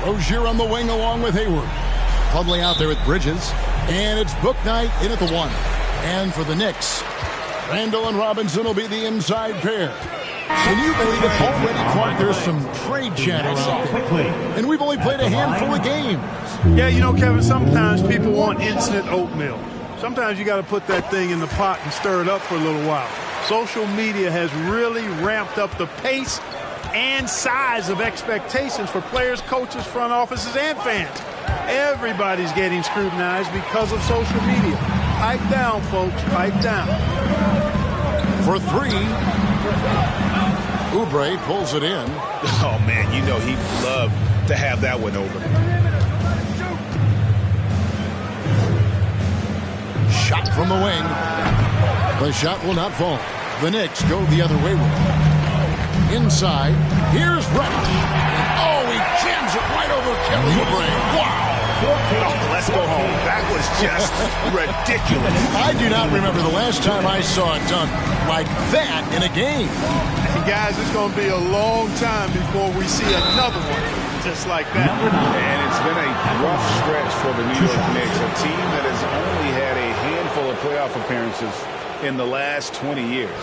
Rozier on the wing along with Hayward. Plumlee out there with Bridges. And it's Book Night in at the 1. And for the Knicks, Randall and Robinson will be the inside pair. Can you believe it? Already, Clark, there's some trade chatter out there. And we've only played a handful of games. Yeah, you know, Kevin, sometimes people want instant oatmeal. Sometimes you got to put that thing in the pot and stir it up for a little while. Social media has really ramped up the pace and size of expectations for players, coaches, front offices, and fans. Everybody's getting scrutinized because of social media. Pipe down, folks. Pipe down. For 3, Oubre pulls it in. Oh, man, you know he'd love to have that one over. Shot from the wing. The shot will not fall. The Knicks go the other way with it. Inside, here's Reddish. Oh, he jams it right over Kelly Oubre. Wow. Oh, let's go home. That was just ridiculous. I do not remember the last time I saw it done like that in a game. And guys, it's going to be a long time before we see another one just like that. And it's been a rough stretch for the New York Knicks, a team that has only had a handful of playoff appearances in the last 20 years.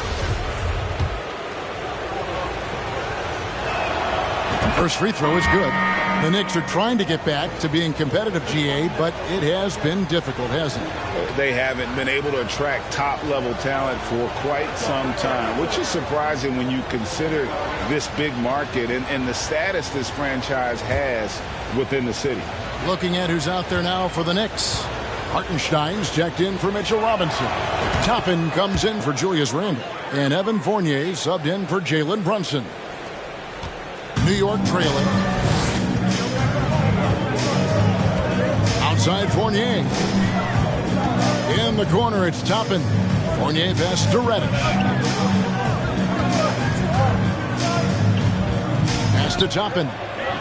First free throw is good. The Knicks are trying to get back to being competitive, GA, but it has been difficult, hasn't it? They haven't been able to attract top-level talent for quite some time, which is surprising when you consider this big market and the status this franchise has within the city. Looking at who's out there now for the Knicks. Hartenstein's checked in for Mitchell Robinson. Toppin comes in for Julius Randle. And Evan Fournier subbed in for Jalen Brunson. New York trailing. Outside Fournier. In the corner, it's Toppin. Fournier pass to Reddish. Pass to Toppin.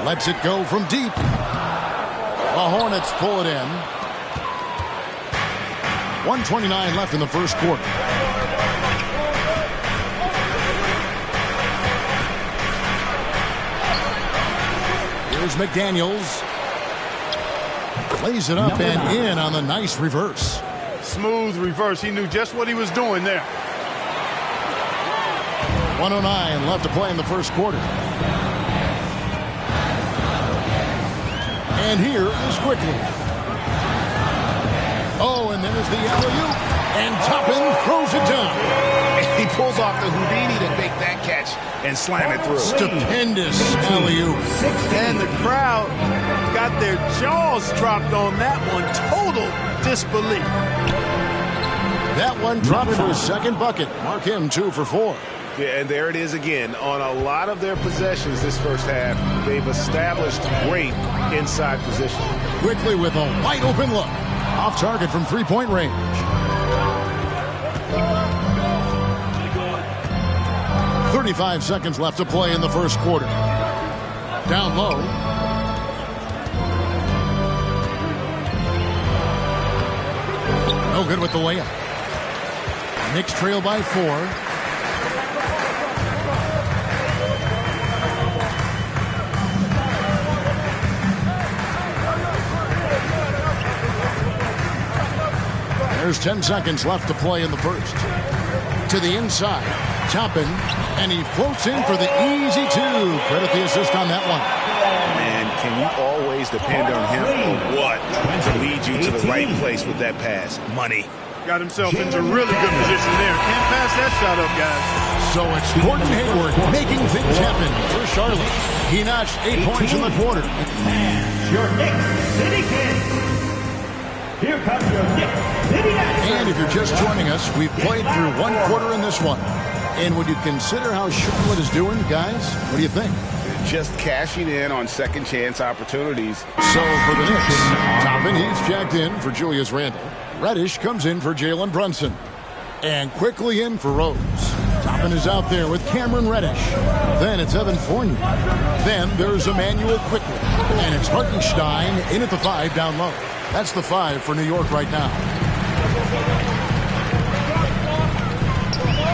Lets it go from deep. The Hornets pull it in. 1:29 left in the first quarter. Here's McDaniels. Plays it up and in on the nice reverse. Smooth reverse. He knew just what he was doing there. 1:09 left to play in the first quarter. And here is Quickly. Oh, and there's the alley-oop. And Toppin throws it down. He pulls off the Houdini to make that catch and slam it through. Stupendous alley-oop. And the crowd got their jaws dropped on that one. Total disbelief. That one dropped for his second bucket. Mark him 2 for 4. Yeah, and there it is again. On a lot of their possessions this first half, they've established great inside position. Quickly with a wide open look. Off target from three-point range. .35 seconds left to play in the first quarter. Down low. No good with the layup. Knicks trail by 4. There's 10 seconds left to play in the first. To the inside. Toppin, and he floats in for the easy 2. Credit the assist on that one. Man, can you always depend on him or what to lead you to the right place with that pass? Money. Got himself into a really good position there. Can't pass that shot up, guys. So it's Gordon Hayward making things happen for Charlotte. He notched 8 points in the quarter. Your Knicks City Kings. Here comes your Knicks City Kings. And if you're just joining us, we've played through one quarter in this one. And when you consider how Charlotte is doing, guys, what do you think? Just cashing in on second chance opportunities. So for the Knicks, Toppin, he's jacked in for Julius Randle. Reddish comes in for Jalen Brunson. And quickly in for Rose. Toppin is out there with Cameron Reddish. Then it's Evan Fournier. Then there's Emmanuel Quickly. And it's Hartenstein in at the 5 down low. That's the 5 for New York right now.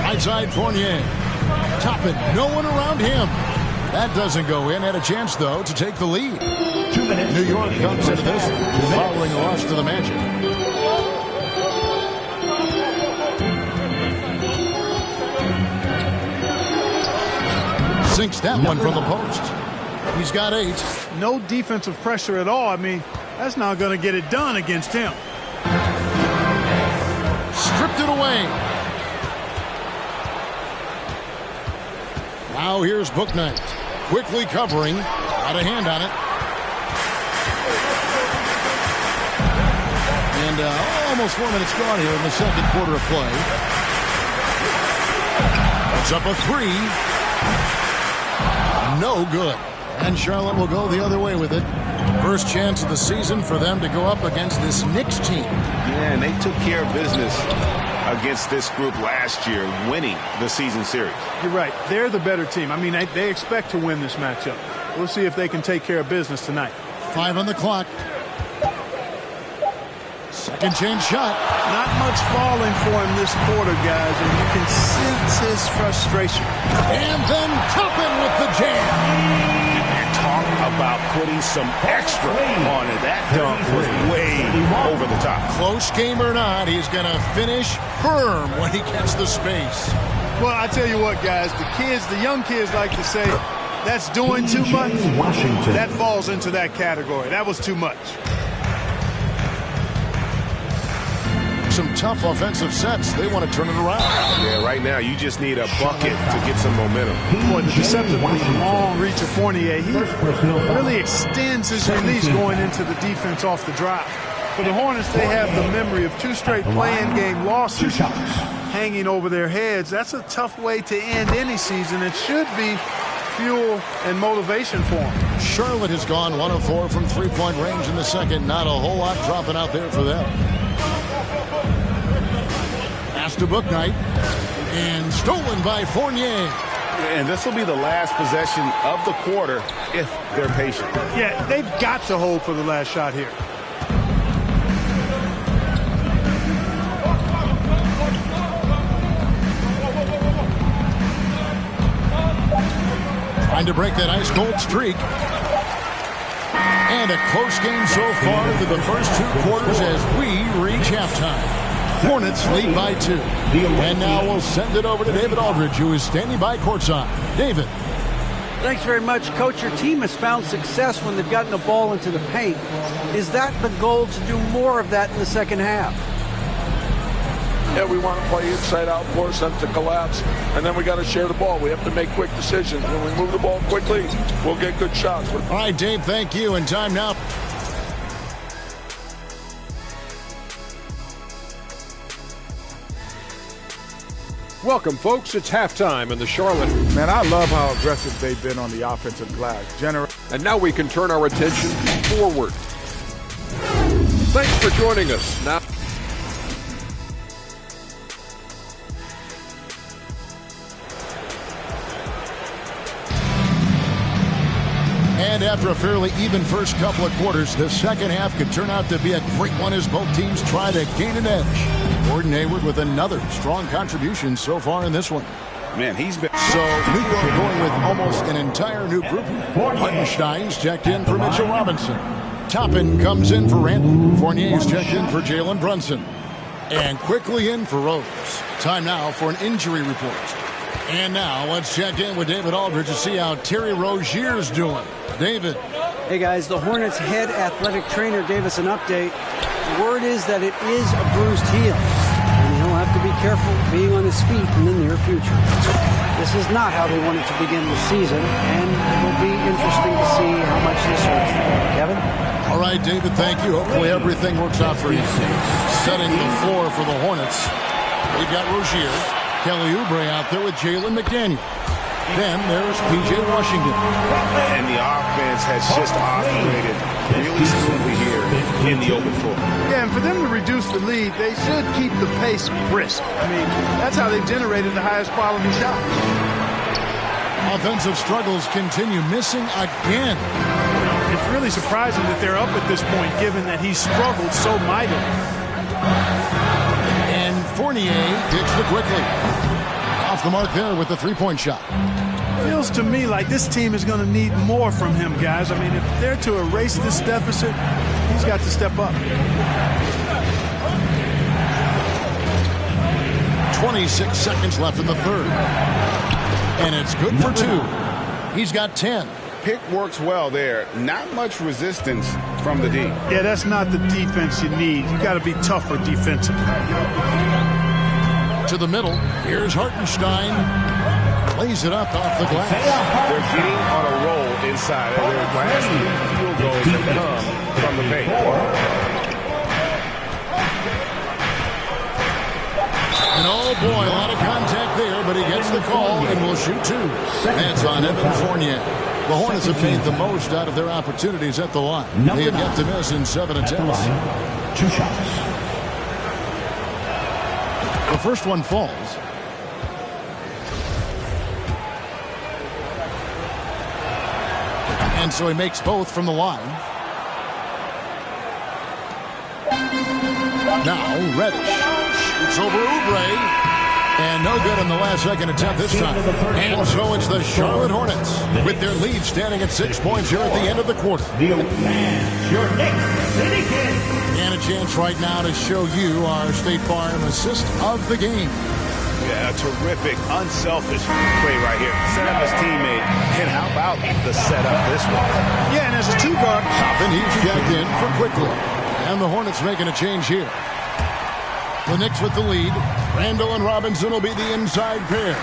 Right side Fournier. Toppin, no one around him. That doesn't go in. Had a chance, though, to take the lead. 2 minutes. New York comes into this following a loss to the Magic. Sinks that one from the post. He's got 8. No defensive pressure at all. I mean, that's not going to get it done against him. Stripped it away. Now here's Bouknight. Quickly covering. Got a hand on it. And almost 4 minutes gone here in the second quarter of play. It's up a 3. No good. And Charlotte will go the other way with it. First chance of the season for them to go up against this Knicks team. Yeah, and they took care of business against this group last year, winning the season series. You're right. They're the better team. I mean, they expect to win this matchup. We'll see if they can take care of business tonight. 5 on the clock. Second chance shot. Not much falling for him this quarter, guys, and you can sense his frustration. And then Toppin with the jam. And talk about putting some extra on it. That dunk was way over the top. Close game or not, he's going to finish firm when he gets the space. Well, I tell you what, guys, the young kids like to say, that's doing too much. Washington. That falls into that category. That was too much. Some tough offensive sets. They want to turn it around. Yeah, right now you just need a bucket to get some momentum. Boy, the deceptively long reach of Fournier, he really extends his release going into the defense off the drive. For the Hornets, they have the memory of 2 straight play-in game losses hanging over their heads. That's a tough way to end any season. It should be fuel and motivation for them. Charlotte has gone 1 of 4 from three-point range in the second. Not a whole lot dropping out there for them. Pass to Bouknight. And stolen by Fournier. And this will be the last possession of the quarter if they're patient. Yeah, they've got to hold for the last shot here. Trying to break that ice-cold streak. And a close game so far through the first 2 quarters as we reach halftime. Hornets lead by 2. And now we'll send it over to David Aldridge, who is standing by courtside. David. Thanks very much, Coach. Your team has found success when they've gotten the ball into the paint. Is that the goal, to do more of that in the second half? Yeah, we want to play inside out, force them to collapse, and then we got to share the ball. We have to make quick decisions. When we move the ball quickly, we'll get good shots. All right, Dave, thank you. And time now. Welcome, folks. It's halftime in the Charlotte. Man, I love how aggressive they've been on the offensive glass. And now we can turn our attention forward. Thanks for joining us. Now. And after a fairly even first couple of quarters, the second half could turn out to be a great one as both teams try to gain an edge. Gordon Hayward with another strong contribution so far in this one. Man, he's been... So, New York going with almost an entire new group here. Hartenstein's checked in for Mitchell Robinson. Toppin comes in for Randle. Fournier's checked in for Jalen Brunson. And quickly in for Rose. Time now for an injury report. And now let's check in with David Aldridge to see how Terry Rozier's doing. David. Hey guys, the Hornets head athletic trainer gave us an update. The word is that it is a bruised heel, and he'll have to be careful being on his feet in the near future. This is not how they wanted to begin the season, and it will be interesting to see how much this hurts them. Kevin? All right, David, thank you. Hopefully everything works out for you. Setting the floor for the Hornets. We've got Rozier, Kelly Oubre out there with Jalen McDaniel. Then there's P.J. Washington. And the offense has just operated really smoothly here in the open floor. Yeah, and for them to reduce the lead, they should keep the pace brisk. I mean, that's how they've generated the highest quality shots. Offensive struggles continue, missing again. It's really surprising that they're up at this point, given that he's struggled so mightily. And Fournier digs the quickly. Off the mark there with the three-point shot. Feels to me like this team is going to need more from him, guys. I mean, if they're to erase this deficit, he's got to step up. 26 seconds left in the third. And it's good for 2. He's got 10. Pick works well there. Not much resistance from the D. Yeah, that's not the defense you need. You got to be tougher defensively. To the middle. Here's Hartenstein. Plays it up off the glass. They're getting on a roll inside. And their last field goals have come from the paint. And oh boy, a lot of contact there, but he gets the call and will shoot 2. That's on Evan Fournier. The Hornets have made the most out of their opportunities at the line. They have yet to miss in 7 attempts. 2 shots. The first one falls. And so he makes both from the line. Now Reddish shoots over Oubre. And no good in the last second attempt this time. And so it's the Charlotte Hornets with their lead standing at 6 points here at the end of the quarter. Your Knicks City Kid. And a chance right now to show you our State Farm assist of the game. Yeah, a terrific, unselfish play right here. Set up his teammate. And how about the setup this one? Yeah, and as a 2 guard, Toppin, he's checked in for quickly. And the Hornets making a change here. The Knicks with the lead. Randall and Robinson will be the inside pair.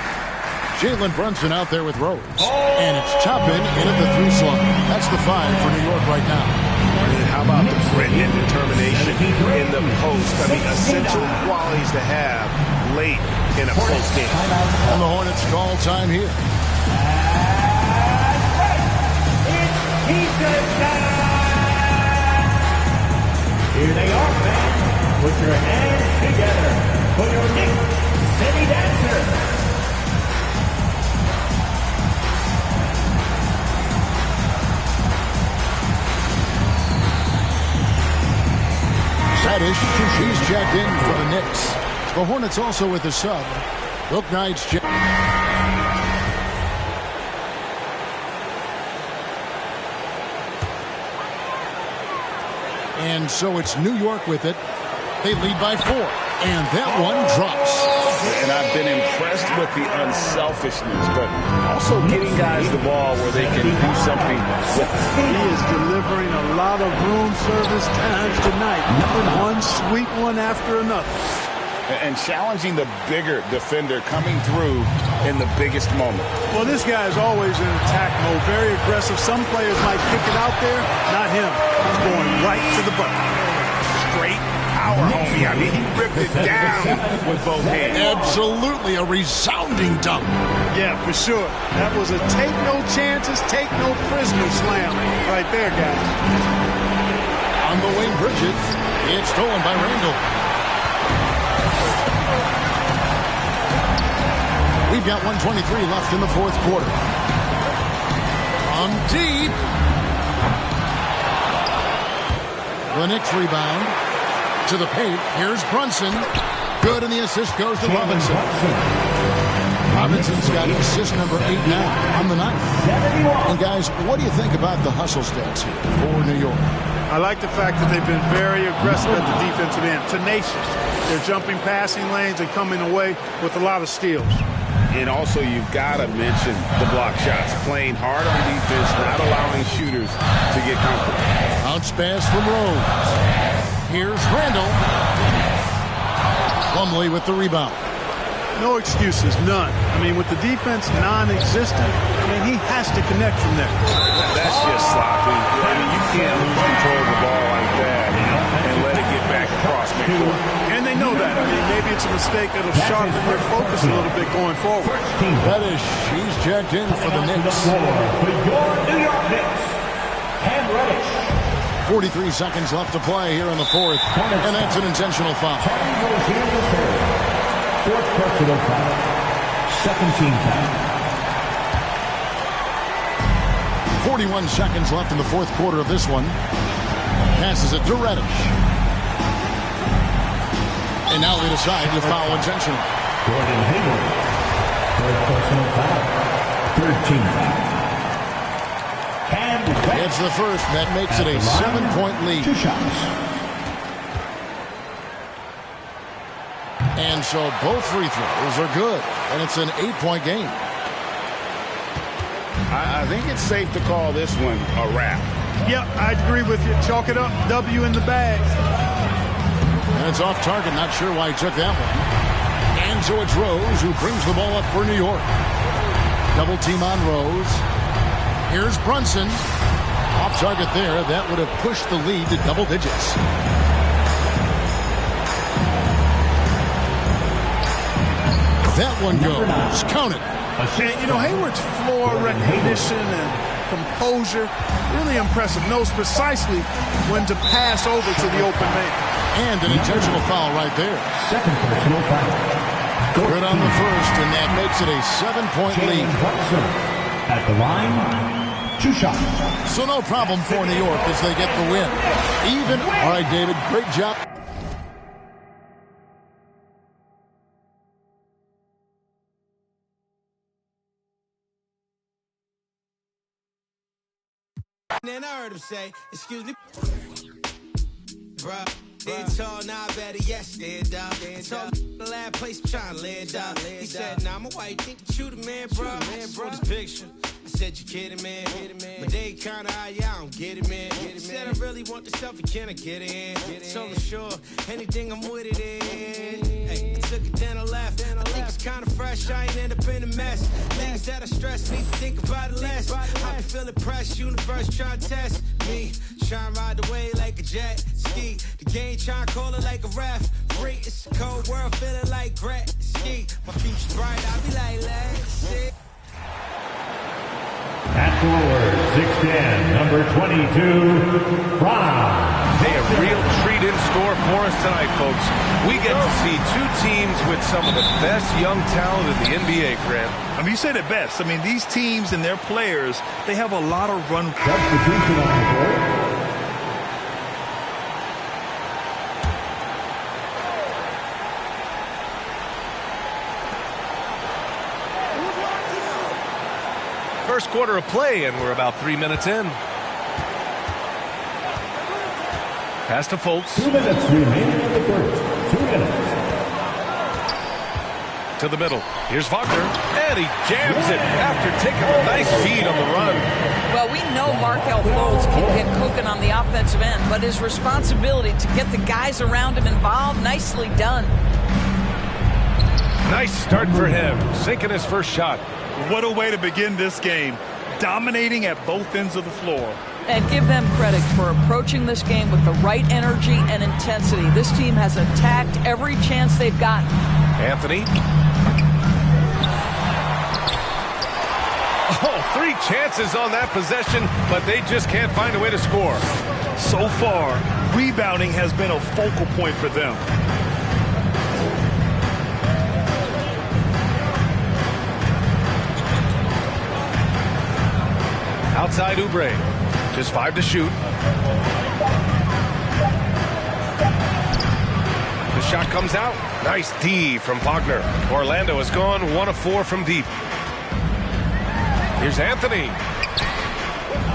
Jalen Brunson out there with Rose. And it's Toppin in at the 3 slot. That's the 5 for New York right now. And how about the grit and determination in the post? I mean, essential qualities to have late in a close game. And the Hornets call time here. Here they are, fans. Put your hands together for your Knicks City Dancer. Reddish, she's checked in for the Knicks. The Hornets also with a sub. Bouknight's checked. And so it's New York with it. They lead by 4. And that one drops. And I've been impressed with the unselfishness, but also getting guys the ball where they can do something with it. He is delivering a lot of room service times tonight. One sweet one after another. And challenging the bigger defender coming through in the biggest moment. Well, this guy is always in attack mode, very aggressive. Some players might kick it out there, not him. He's going right to the bucket. Straight power, homie. I mean, he ripped it down with both hands. Absolutely a resounding dunk. Yeah, for sure. That was a take no chances, take no prisoners slam right there, guys. On the wing, Bridges. It's stolen by Randall. We've got 1:23 left in the 4th quarter. On deep. The Knicks rebound to the paint. Here's Brunson. Good, and the assist goes to Robinson. Robinson's got assist number 8 now on the night. And guys, what do you think about the hustle stats here for New York? I like the fact that they've been very aggressive at the defensive end. Tenacious. They're jumping passing lanes and coming away with a lot of steals. And also, you've got to mention the block shots. Playing hard on defense, not allowing shooters to get comfortable. Bounce pass from Rose. Here's Randall. Plumlee with the rebound. No excuses, none. I mean, with the defense non-existent, I mean, he has to connect from there. That's just sloppy. I mean, you can't lose control of the ball like that and let it get back across midcourt. And they know that. I mean, maybe it's a mistake that'll sharpen their focus a little bit going forward. Reddish, she's checked in for the Knicks. For your New York Knicks, Cam Reddish. 43 seconds left to play here in the fourth, and that's an intentional foul. Fourth personal foul. Second team foul. 41 seconds left in the fourth quarter of this one. Passes it to Reddish. And now they decide to foul intentionally. Gordon Hayward. Third personal foul. Third team foul. It's the first. That makes it a 7-point lead. 2 shots. And so both free throws are good. And it's an 8-point game. I think it's safe to call this one a wrap. Yep, I agree with you. Chalk it up. W in the bag. And it's off target. Not sure why he took that one. And so it's Rose who brings the ball up for New York. Double team on Rose. Here's Brunson. Off target there. That would have pushed the lead to double digits. That one goes. Count it. And, you know, Hayward's floor recognition and composure, really impressive. Knows precisely when to pass over to the open man. And an intentional foul right there. Second personal foul. Good on the first, and that makes it a 7-point lead. At the line, 2 shots. So no problem for New York as they get the win. Even. All right, David, great job. Then I heard him say, excuse me, bruh. Stand tall, now I better yes, stand up. Tall the last place I'm trying to land up. He said, nah, I'm a white, think that you the man, bro. For this picture. I said, you kidding, man? But they kinda high, yeah, I don't get it, man. He said, I really want the selfie, can I get it in? So I'm sure, anything I'm with it in. Hey, I took it then I left. I think it's kinda fresh, I ain't end up in a mess. Things that I stress, need to think about it less. I be feeling pressed, universe trying to test me. Trying to ride the wave like a jet ski. The game trying to call it like a ref. Free, it's a cold world, feeling like Gret ski. My future's bright, I be like, let's see. At forward, 6'10", number 22, Brown. Hey, a real treat in store for us tonight, folks. We get to see two teams with some of the best young talent in the NBA, Grant. I mean, you said it best. I mean, these teams and their players, they have a lot of run. Substitution on the court. First quarter of play, and we're about 3 minutes in. Pass to Fultz. 2 minutes remaining in the first. 2 minutes. To the middle. Here's Wagner, and he jams it after taking a nice feed on the run. Well, we know Markelle Fultz can get cooking on the offensive end, but his responsibility to get the guys around him involved, nicely done. Nice start for him, sinking his first shot. What a way to begin this game. Dominating at both ends of the floor. And give them credit for approaching this game with the right energy and intensity. This team has attacked every chance they've gotten. Anthony. Oh, 3 chances on that possession, but they just can't find a way to score. So far, rebounding has been a focal point for them. Outside Oubre. Just 5 to shoot. The shot comes out. Nice D from Wagner. Orlando has gone 1 of 4 from deep. Here's Anthony.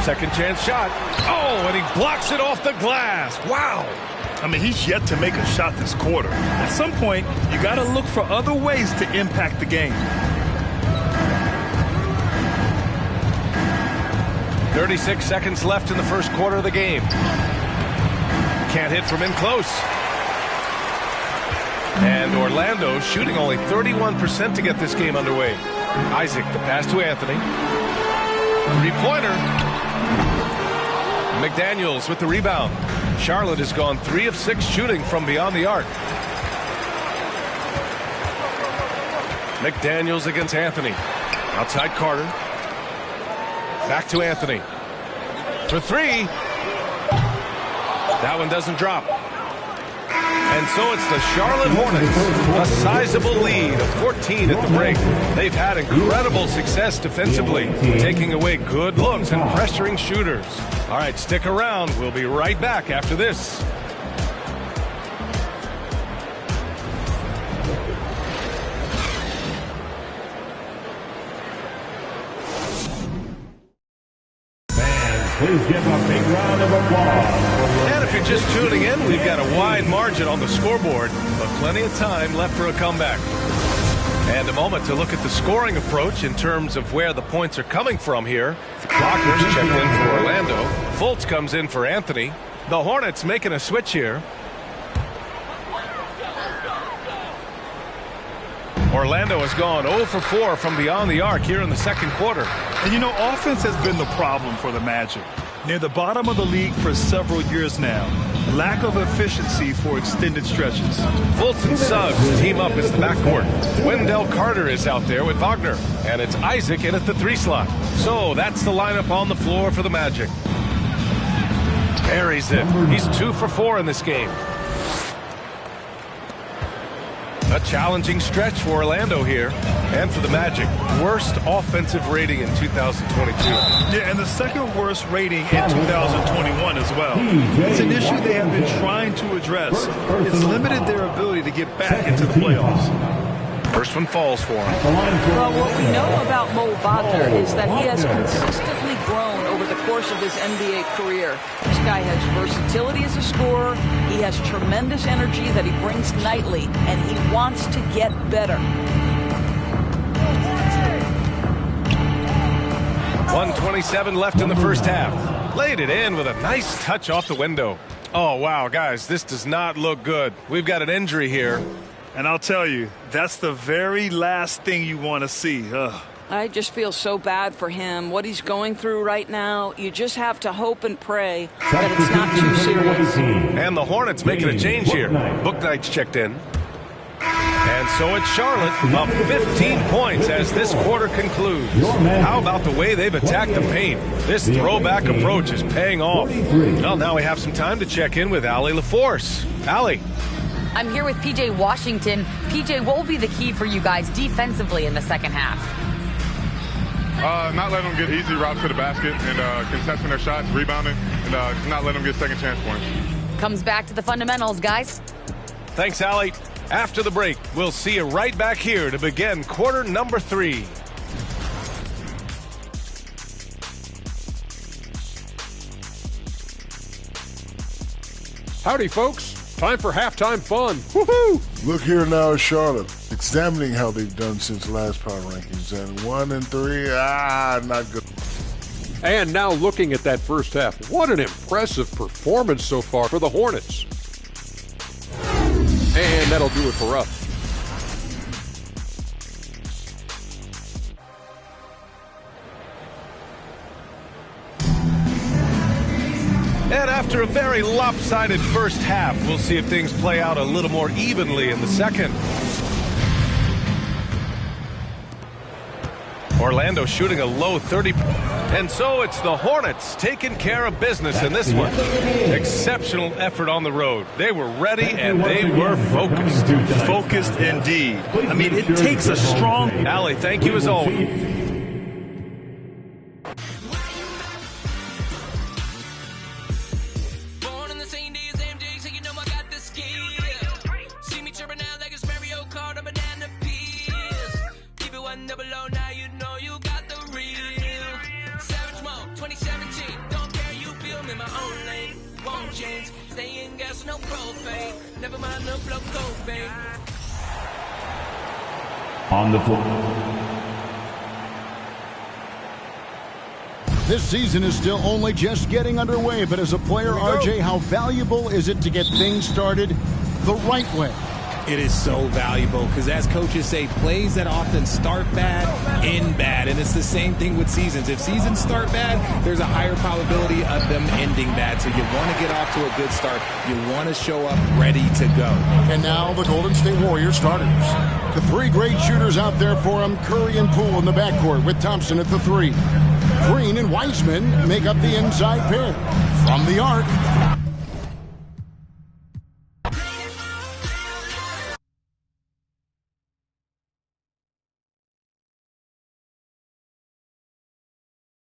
Second chance shot. Oh, and he blocks it off the glass. Wow. I mean, he's yet to make a shot this quarter. At some point, you got to look for other ways to impact the game. 36 seconds left in the first quarter of the game. Can't hit from in close. And Orlando shooting only 31% to get this game underway. Isaac, the pass to Anthony. Three-pointer. McDaniels with the rebound. Charlotte has gone 3 of 6 shooting from beyond the arc. McDaniels against Anthony. Outside Carter. Back to Anthony. For 3. That one doesn't drop. And so it's the Charlotte Hornets, a sizable lead of 14 at the break. They've had incredible success defensively, taking away good looks and pressuring shooters. All right, stick around. We'll be right back after this. Please give a big round of applause. And if you're just tuning in, we've got a wide margin on the scoreboard, but plenty of time left for a comeback. And a moment to look at the scoring approach in terms of where the points are coming from here. Blockers check in for Orlando. Fultz comes in for Anthony. The Hornets making a switch here. Orlando has gone 0 for 4 from beyond the arc here in the second quarter. And you know, offense has been the problem for the Magic. Near the bottom of the league for several years now. Lack of efficiency for extended stretches. Fultz and Suggs team up as the backcourt. Wendell Carter is out there with Wagner. And it's Isaac in at the 3 slot. So that's the lineup on the floor for the Magic. Buries it. He's 2 for 4 in this game. A challenging stretch for Orlando here, and for the Magic. Worst offensive rating in 2022. Yeah, and the second worst rating in 2021 as well. It's an issue they have been trying to address. It's limited their ability to get back into the playoffs. First one falls for him. Well, what we know about Mo Wagner is that he has consistently grown over the course of his NBA career. This guy has versatility as a scorer. He has tremendous energy that he brings nightly, and he wants to get better. 1:27 left in the first half. Laid it in with a nice touch off the window. Oh, wow, guys, this does not look good. We've got an injury here. And I'll tell you, that's the very last thing you want to see. I just feel so bad for him. What he's going through right now, you just have to hope and pray that it's not too serious. And the Hornets making a change here. Bouknight's checked in. And so it's Charlotte up 15 points as this quarter concludes. How about the way they've attacked the paint? This throwback approach is paying off. Well, now we have some time to check in with Allie LaForce. Allie. I'm here with PJ Washington. PJ, what will be the key for you guys defensively in the second half? Not letting them get easy routes to the basket and contesting their shots, rebounding, and not letting them get second chance points. Comes back to the fundamentals, guys. Thanks, Allie. After the break, we'll see you right back here to begin quarter number 3. Howdy, folks. Time for halftime fun. Woohoo! Look here now at Charlotte, examining how they've done since last power rankings, and 1 and 3, not good. And now looking at that first half, what an impressive performance so far for the Hornets. And that'll do it for us. And after a very lopsided first half, we'll see if things play out a little more evenly in the second. Orlando shooting a low 30. And so it's the Hornets taking care of business in this one. Exceptional effort on the road. They were ready and they were focused. Focused indeed. I mean, it takes a strong... Allie, thank you as always. On the floor. This season is still only just getting underway, but as a player, RJ, how valuable is it to get things started the right way? It is so valuable because, as coaches say, plays that often start bad end bad. And it's the same thing with seasons. If seasons start bad, there's a higher probability of them ending bad. So you want to get off to a good start. You want to show up ready to go. And now the Golden State Warriors starters. The three great shooters out there for them, Curry and Poole in the backcourt with Thompson at the three. Green and Wiseman make up the inside pair. From the arc,